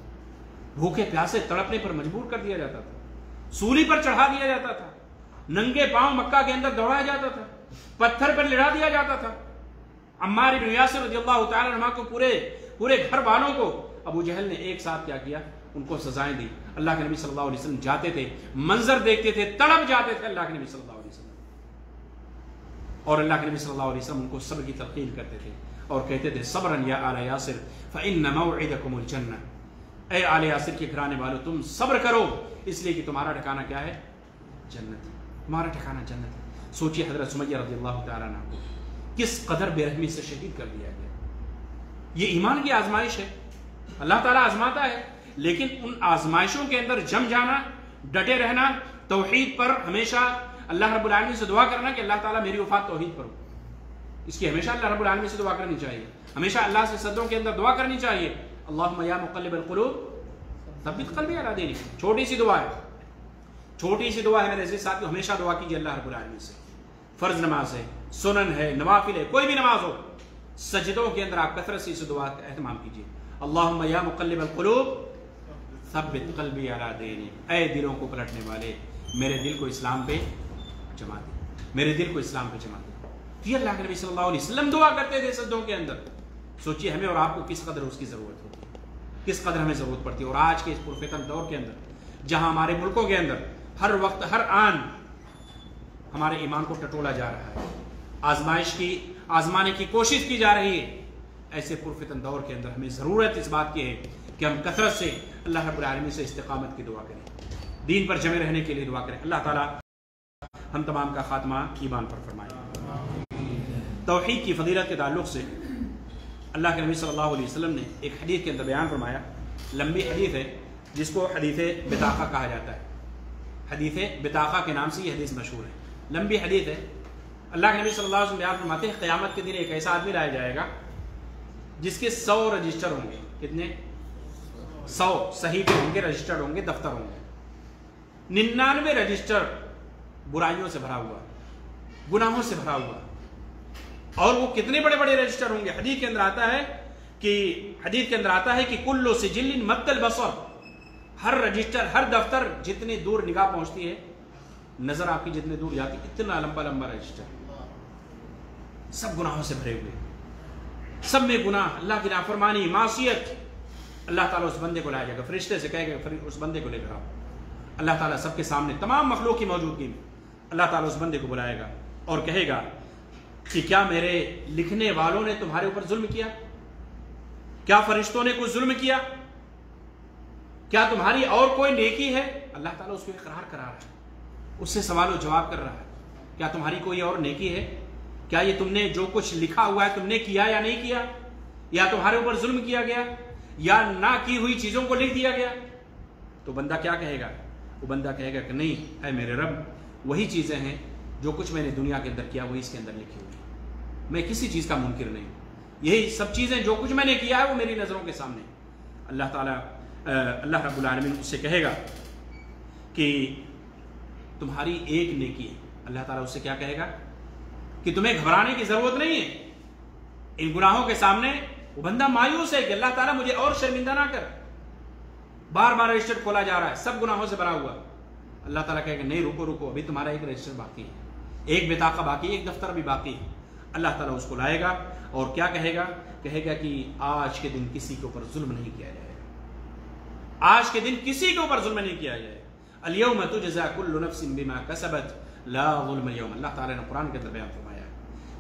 بھوکے پیاسے تڑپنے پر مجبور کر دیا جاتا تھا، سولی پر چڑھا دیا جاتا تھا، ننگے پاؤں مکہ کے اندر دوڑایا جاتا تھا، پتھر پر لڑا دیا جاتا تھا۔ عمار بن یاسر رضی اللہ تعالی عنہ کو پورے گھر والوں کو ابو جہل نے ایک ساتھ کیا کیا، ان کو سزائیں دی۔ اللہ کے نبی صلی اللہ علیہ وسلم جاتے تھے، منظر دیکھتے تھے، تڑپ جاتے تھے اللہ کے نبی صلی اللہ علیہ وسلم، اور اللہ کے نبی صلی اللہ علیہ وسلم ان کو صبر کی تلقین کرتے تھے اور کہتے تھے صبرا یا آل یاسر فإن موعدکم الجنہ، اے آل یاسر کے گھرانے والو تم صبر کرو، اس لیے کہ تمہارا ٹھکانہ کیا ہے؟ جنت ہے، تمہارا ٹھکانہ جنت ہے۔ سوچیے حضرت سمیہ رضی اللہ تعالیٰ عنہ کو کس قدر بے رحمی سے شہید کر دیا گیا۔ یہ ایمان کی آزمائش ہے، اللہ تعالیٰ آزماتا ہے، لیکن ان آزمائشوں کے اندر جم جانا، ڈٹے رہنا، توحید پر ہمیشہ اللہ رب العالمین سے دعا کرنا کہ اللہ تعالیٰ میری وفات توحید پر ہو، اس کی ہمیشہ اللہ رب العالمین سے دعا کرنی چاہیے، ہمیشہ اللہ سے صدروں کے اندر دعا کرنی چاہیے۔ اللہم یا مقلب القلوب ثبت قلبی علی دینک، چھوٹی سی دعا ہے، چھوٹی سی دعا ہے میرے عزیز ساتھیو، ہمیشہ دعا کیجیے اللہ رب العالمین سے۔ فرض نماز ہے، سنن ہے، نوافل ہے، کوئی بھی نماز ہو، سجدوں کے اندر آپ کثرت سے اس دعا کا اہتمام کیجیے۔ اللہم یا مقلب القلوب ثبت قلبی علی دینک، اے دلوں کو پلٹنے والے میرے دل کو اسلام پہ جما دے، میرے دل کو اسلام پہ جما دے۔ یہ اللہ کے نبی صلی اللہ علیہ وسلم دعا کرتے تھے سجدوں کے اندر۔ سوچیے ہمیں اور آپ کو کس قدر اس کی ضرورت ہوتی ہے، کس قدر ہمیں ضرورت پڑتی ہے۔ اور آج کے اس پرفتن دور کے اندر جہاں ہمارے ملکوں کے اندر ہر وقت ہر آن ہمارے ایمان کو ٹٹولا جا رہا ہے، آزمانے کی کوشش کی جا رہی ہے، ایسے پرفتن دور کے اندر ہمیں ضرورت اس بات کی ہے کہ ہم کثرت سے اللہ رب العالمین سے استقامت کی دعا کریں، دین پر جمے رہنے کے لیے دعا کریں۔ اللہ تعالیٰ ہم تمام کا خاتمہ ایمان پر فرمائے۔ توحید کی فضیلت کے تعلق سے اللہ کے نبی صلی اللہ علیہ وسلم نے ایک حدیث کے اندر بیان فرمایا، لمبی حدیث ہے جس کو حدیث بطاقہ کہا جاتا ہے، حدیث بطاقہ کے نام سے یہ حدیث مشہور ہے، لمبی حدیث ہے۔ اللہ کے نبی صلی اللہ علیہ وسلم بیان فرماتے ہیں قیامت کے دن ایک ایسا آدمی لایا جائے گا جس کے 100 رجسٹر ہوں گے، کتنے؟ 100 صحیفے ہوں گے، رجسٹر ہوں گے، دفتر ہوں گے، 99 رجسٹر برائیوں سے بھرا ہوا، گناہوں سے بھرا ہوا، اور وہ کتنے بڑے بڑے رجسٹر ہوں گے۔ حدیث کے اندر آتا ہے کہ کل سجل مد البصر، ہر رجسٹر، ہر دفتر جتنی دور نگاہ پہنچتی ہے، نظر آپ کی جتنے دور جاتی، اتنا لمبا لمبا رجسٹر، سب گناہوں سے بھرے ہوئے، سب میں گناہ، اللہ کی نافرمانی، معصیت۔ اللہ تعالیٰ اس بندے کو لائے گا، فرشتے سے کہے گا اس بندے کو لے کر آؤ۔ اللہ تعالیٰ سب کے سامنے تمام مخلوق کی موجودگی میں اللہ تعالیٰ اس بندے کو بلائے گا اور کہے گا کہ کیا میرے لکھنے والوں نے تمہارے اوپر ظلم کیا؟ کیا فرشتوں نے کوئی ظلم کیا؟ کیا تمہاری اور کوئی نیکی ہے؟ اللہ تعالیٰ اس کو اقرار کرا رہا ہے، اس سے سوال و جواب کر رہا ہے، کیا تمہاری کوئی اور نیکی ہے؟ کیا یہ تم نے جو کچھ لکھا ہوا ہے تم نے کیا یا نہیں کیا؟ یا تمہارے اوپر ظلم کیا گیا یا نہ کی ہوئی چیزوں کو لکھ دیا گیا؟ تو بندہ کیا کہے گا؟ وہ بندہ کہے گا کہ نہیں، اے میرے رب، وہی چیزیں ہیں جو کچھ میں نے دنیا کے اندر کیا وہی اس کے اندر لکھی ہوئی، میں کسی چیز کا منکر نہیں، یہی سب چیزیں جو کچھ میں نے کیا ہے وہ میری نظروں کے سامنے۔ اللہ رب العالمین اس سے کہے گا کہ تمہاری ایک نیکی ہے، اللہ تعالیٰ اس سے کیا کہے گا کہ تمہیں گھبرانے کی ضرورت نہیں ہے، ان گناہوں کے سامنے وہ بندہ مایوس ہے کہ اللہ تعالیٰ مجھے اور شرمندہ نہ کر. بار بار رجسٹر کھولا جا رہا ہے، سب گناہوں سے بھرا ہوا. اللہ تعالیٰ کہے کہ نہیں، رکو، ابھی تمہارا ایک رجسٹر باقی ہے، ایک بطاقہ باقی ہے، ایک دفتر بھی باقی ہے. اللہ تعالیٰ اس کو لائے گا اور کیا کہے گا کہ آج کے دن کسی کے اوپر ظلم نہیں کیا جائے گا. آج کے دن کسی کے اوپر ظلم نہیں کیا جائے گا. الیوم تجزا کل نفس بما کسبت لا ظلم اليوم. اللہ تعالیٰ نے قرآن کے اندر بیان فرمایا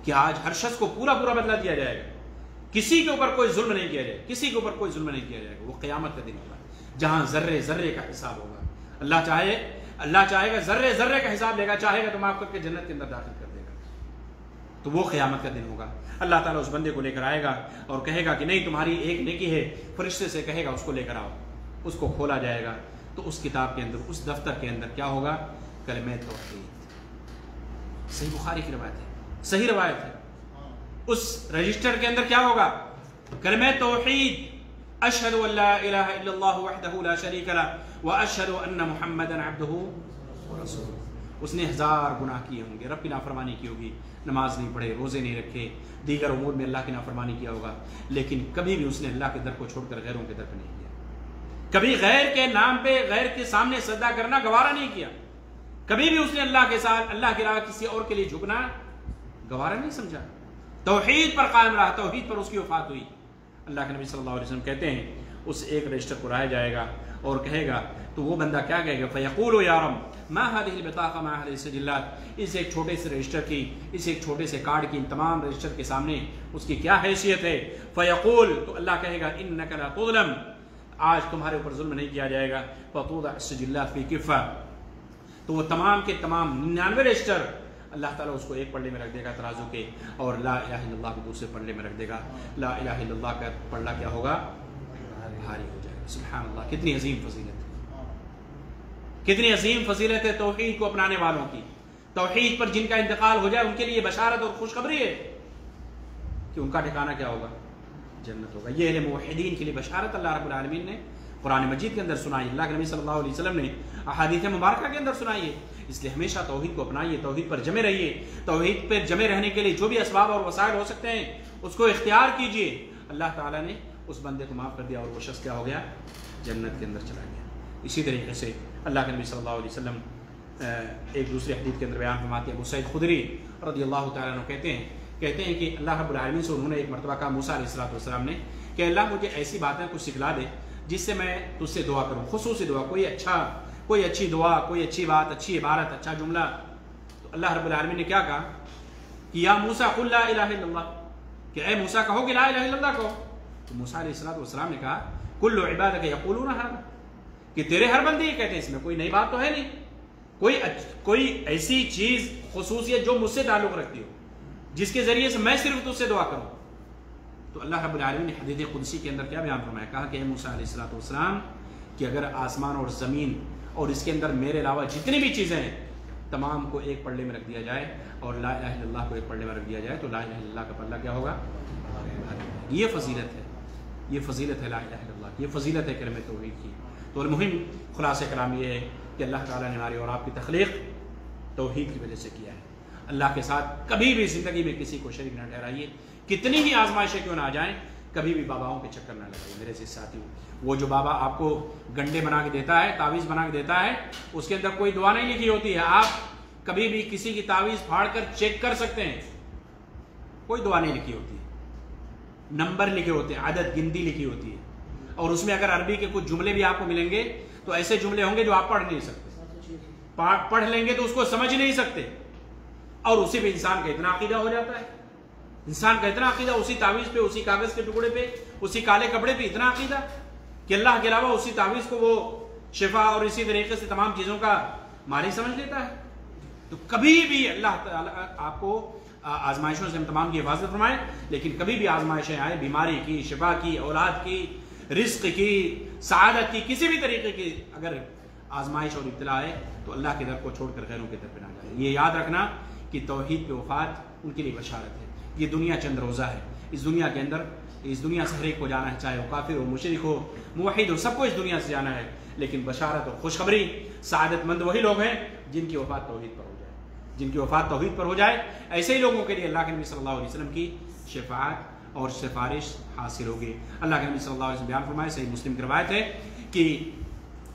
کہ آج ہر شخص کو پورا بدلہ دیا جائے گا. کسی کے اوپر کوئی ظلم نہیں کیا جائے گا، کسی کے اوپر کوئی ظلم نہیں کیا جائے گا. وہ قیامت کا دن ہوگا جہاں ذرے ذرے کا حساب ہوگا. اللہ چاہے گا ذرے ذرے کا حساب لے گا، چاہے گا تو معاف کر کے جنت کے اندر داخل کر دے گا. تو وہ قیامت کا دن ہوگا. اللہ تعالیٰ اس بندے کو لے کر آئے گا اور کہے گا کہ نہیں، تمہاری ایک نیکی ہے. فرشتے سے کہے گا اس کو لے کر آؤ. اس کو کھولا جائے گا تو اس کتاب کے اندر، اس دفتر کے اندر کیا ہوگا؟ کلمہ توحید. صحیح بخاری کی روایت ہے، صحیح روایت ہے. اس رجسٹر کے اندر کیا ہوگا؟ کلمہ توحید. اشہد ان لا الہ الا اللہ وحدہ لا شریک لہ واشہد ان محمدا عبدہ ورسولہ. اس نے 1000 گناہ کیے ہوں گے، رب کی نافرمانی کی ہوگی، نماز نہیں پڑھے، روزے نہیں رکھے، دیگر امور میں اللہ کی نافرمانی کیا ہوگا، لیکن کبھی بھی اس نے اللہ کے در کو چھوڑ کر غیروں کے در پہ نہیں کیا. کبھی غیر کے نام پہ غیر کے سامنے سجدہ کرنا گوارا نہیں کیا. کبھی بھی اس نے اللہ کے ساتھ، اللہ کے علاوہ کسی اور کے لیے جھکنا گوارا نہیں سمجھا. توحید پر قائم رہا، توحید پر اس کی وفات ہوئی. اللہ کے نبی صلی اللہ علیہ وسلم کہتے ہیں اس ایک رجسٹر کو لایا جائے گا اور کہے گا، تو وہ بندہ کیا کہے گا؟ فَيَقُولُ يَا رَبِّ مَا هَذِهِ الْبِطَاقَةُ مَا هَذِهِ السِّجِلَّاتُ. اس ایک چھوٹے سے رجسٹر کی، اس ایک چھوٹے سے کارڈ کی، ان تمام رجسٹر کے سامنے اس کی کیا حیثیت ہے؟ فَيَقُول، تو اللہ کہے گا إِنَّكَ لَا تُظْلَمُ، آج تمہارے اوپر ظلم نہیں کیا جائے گا. فَتُوضَعُ السِّجِلَّاتُ فِي كِفَّةٍ، تو وہ تمام کے تمام 99 رجسٹر اللہ تعالیٰ اس کو ایک پلڑے میں رکھ دے گا ترازو کے، اور لا الہ الا اللہ کو دوسرے پلڑے میں رکھ دے گا. لا الہ الا اللہ کا پلڑا کیا ہوگا؟ بھاری ہو جائے گا. سبحان اللہ، کتنی عظیم فضیلت ہے، کتنی عظیم فضیلت ہے توحید کو اپنانے والوں کی. توحید پر جن کا انتقال ہو جائے ان کے لیے بشارت اور خوشخبری ہے کہ ان کا ٹھکانہ کیا ہوگا؟ جنت ہوگا. یہ ہے موحدین کے لیے بشارت اللہ رب العالمین نے قرآن مجید کے اندر سنائی، اللہ کے نبی صلی اللہ علیہ وسلم نے احادیث مبارکہ کے اندر سنائی ہے. اس لیے ہمیشہ توحید کو اپنائیے، توحید پر جمے رہیے. توحید پر جمے رہنے کے لیے جو بھی اسباب اور وسائل ہو سکتے ہیں اس کو اختیار کیجیے. اللہ تعالیٰ نے اس بندے کو معاف کر دیا اور وہ شخص کیا ہو گیا؟ جنت کے اندر چلا گیا. اسی طریقے سے اللہ کے نبی صلی اللہ علیہ وسلم ایک دوسرے حدیث کے اندر بیان فرماتے ہیں. ابو سعید خدری رضی اللہ تعالیٰ عنہ کہتے ہیں کہ اللہ رب العالمین سے انہوں نے ایک مرتبہ کہا موسیٰ علیہ السلام نے کہ اللہ مجھے ایسی باتیں کچھ سکھلا دے جس سے میں تجھ سے دعا کروں، خصوصی دعا، کوئی اچھی دعا، کوئی اچھی بات، اچھی عبارت، اچھا جملہ. تو اللہ رب العالمین نے کیا کہا کہ یا موسیٰ قل لا الہ الا اللہ، کہ اے موسیٰ کہو کہ لا الہ الا اللہ کہو. تو موسیٰ علیہ السلام نے کہا کل عبادک یقولون ھذا، کہ تیرے ہر بندے یہ کہتے ہیں، اس میں کوئی نئی بات تو ہے نہیں. کوئی ایسی چیز، خصوصیت جو مجھ سے تعلق رکھتی ہو، جس کے ذریعے سے میں صرف تجھ سے دعا کروں. تو اللہ رب العالمین نے حدیث قدسی کے اندر کیا بیان فرمایا؟ کہا کہ اے موسیٰ علیہ السلام کہ اگر آسمان اور زمین اور اس کے اندر میرے علاوہ جتنی بھی چیزیں ہیں تمام کو ایک پلڑے میں رکھ دیا جائے اور لا الہ الا اللہ کو ایک پلڑے میں رکھ دیا جائے تو لا الہ الا اللہ کا پلڑا کیا ہوگا؟ یہ فضیلت ہے، یہ فضیلت ہے لا الہ الا اللہ، یہ فضیلت ہے کلمہ توحید کی. تو المہم خلاصہ کلام یہ ہے کہ اللہ تعالیٰ نے ہماری اور آپ کی تخلیق توحید کی وجہ سے کیا ہے. اللہ کے ساتھ کبھی بھی زندگی میں کسی کو شریک نہ ٹھہرائیے. کتنی ہی آزمائشیں کیوں نہ آ جائیں، کبھی بھی باباؤں کے چکر نہ لگائیے. میرے سے ساتھیوں، وہ جو بابا آپ کو گنڈے بنا کے دیتا ہے، تعویذ بنا کے دیتا ہے، اس کے اندر کوئی دعا نہیں لکھی ہوتی ہے. آپ کبھی بھی کسی کی تعویذ پھاڑ کر چیک کر سکتے ہیں، کوئی دعا نہیں لکھی ہوتی ہے. نمبر لکھے ہوتے ہیں، عدد، گنتی لکھی ہوتی ہے. اور اس میں اگر عربی کے کچھ جملے بھی آپ کو ملیں گے تو ایسے جملے ہوں گے جو آپ پڑھ نہیں سکتے، پڑھ لیں گے تو اس کو سمجھ نہیں سکتے. اور اسی پہ انسان کا اتنا عقیدہ ہو جاتا ہے، انسان کا اتنا عقیدہ اسی تعویذ پہ، اسی کاغذ کے ٹکڑے پہ، اسی کالے کپڑے پہ اتنا عقیدہ کہ اللہ کے علاوہ اسی تعویذ کو وہ شفا اور اسی طریقے سے تمام چیزوں کا مالک سمجھ لیتا ہے. تو کبھی بھی اللہ تعالیٰ آپ کو آزمائشوں سے ہم تمام کی حفاظت فرمائے، لیکن کبھی بھی آزمائشیں آئے، بیماری کی، شفا کی، اولاد کی، رزق کی، سعادت کی، کسی بھی طریقے کی اگر آزمائش اور ابتلا آئے تو اللہ کے در کو چھوڑ کر غیروں کے در پہ نہ جائے. یہ یاد رکھنا کہ توحید پہ وفات ان کے لیے بشارت ہے. یہ دنیا چند روزہ ہے، اس دنیا کے اندر، اس دنیا سے ہر ایک کو جانا ہے، چاہے وہ کافر ہو، مشرک ہو، موحد ہو، سب کو اس دنیا سے جانا ہے. لیکن بشارت اور خوشخبری، سعادت مند وہی لوگ ہیں جن کی وفات توحید پر ہو جائے، جن کی وفات توحید پر ہو جائے. ایسے ہی لوگوں کے لیے اللہ کے نبی صلی اللہ علیہ وسلم کی شفاعت اور سفارش حاصل ہوگی۔ اللہ کے نبی صلی اللہ علیہ وسلم بیان فرمائے، صحیح مسلم کی روایت ہے کہ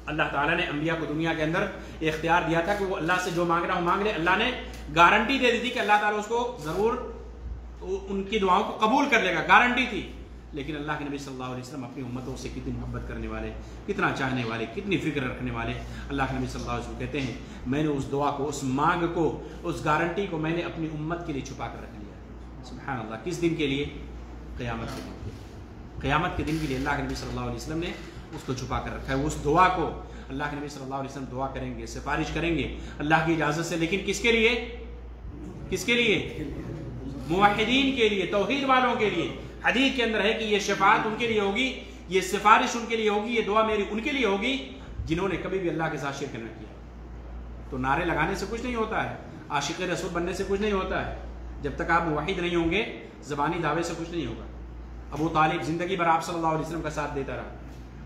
اللہ تعالیٰ نے انبیاء کو دنیا کے اندر اختیار دیا تھا کہ وہ اللہ سے جو مانگ رہا ہوں مانگ لے۔ اللہ نے گارنٹی دے دی تھی کہ اللہ تعالیٰ اس کو ضرور ان کی دعاؤں کو قبول کر لے گا، گارنٹی تھی۔ لیکن اللہ کے نبی صلی اللہ علیہ وسلم اپنی امتوں سے کتنی محبت کرنے والے، کتنا چاہنے والے، کتنی فکر رکھنے والے، اللہ کے نبی صلی اللہ علیہ وسلم کہتے ہیں میں نے اس دعا کو، اس مانگ کو، اس گارنٹی کو میں نے اپنی امت کے لیے چھپا کر رکھ لیا۔ سبحان اللہ، کس دن کے لیے؟ قیامت کے دن کے لیے۔ قیامت کے دن کے لیے اللہ کے نبی صلی اللہ علیہ وسلم نے اس کو چھپا کر رکھا ہے۔ اس دعا کو اللہ کے نبی صلی اللہ علیہ وسلم دعا کریں گے، سفارش کریں گے اللہ کی اجازت سے، لیکن کس کے لیے؟ کس کے لیے؟ موحدین کے لیے، توحید والوں کے لیے۔ حدیث کے اندر ہے کہ یہ شفاعت ان کے لیے ہوگی، یہ سفارش ان کے لیے ہوگی، یہ دعا میری ان کے لیے ہوگی جنہوں نے کبھی بھی اللہ کے ساتھ شرک نہ کیا۔ تو نعرے لگانے سے کچھ نہیں ہوتا ہے، عاشق رسول بننے سے کچھ نہیں ہوتا ہے، جب تک آپ موحد نہیں ہوں گے زبانی دعوے سے کچھ نہیں ہوگا۔ ابو طالب زندگی بھر آپ صلی اللہ علیہ وسلم کا ساتھ دیتا رہا،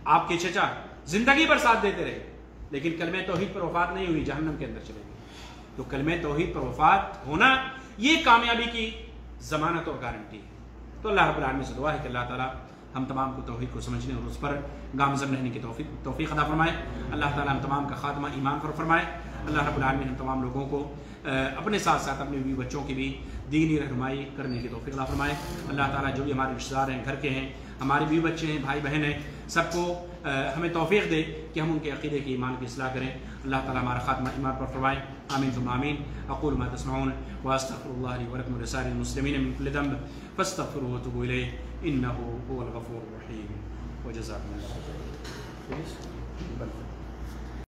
آپ کے چچا زندگی بھر ساتھ دیتے رہے، لیکن کلمہ توحید پر وفات نہیں ہوئی، جہنم کے اندر چلے گئے۔ تو کلمہ توحید پر وفات ہونا یہ کامیابی کی ضمانت اور گارنٹی ہے۔ تو اللہ رب العالمین سے دعا ہے کہ اللہ تعالیٰ ہم تمام کو توحید کو سمجھنے اور اس پر گامزن رہنے کی توفیق عطا فرمائے۔ اللہ تعالیٰ ہم تمام کا خاتمہ ایمان پر فرمائے۔ اللہ رب العالمین ہم تمام لوگوں کو اپنے ساتھ ساتھ اپنے بیوی بچوں کی بھی دینی رہنمائی کرنے کی توفیق عطا فرمائے۔ اللہ تعالیٰ جو بھی ہمارے رشتہ دار ہیں، گھر کے ہیں، ہمارے بیوی بچے ہیں، بھائی بہن ہیں، سب کو ہمیں توفیق دے کہ ہم ان کے عقیدے کی ایمان کی اصلاح کریں۔ اللہ تعالیٰ ہمارا خاتمہ ایمان پر فرمائے۔ آمین ثم آمین۔ اقول ما تسمعون واستغفر الله لي ولكم ولسائر المسلمين من كل ذنب فاستغفروه وتوبوا اليه انه هو الغفور الرحيم وجزاكم الله خيرا۔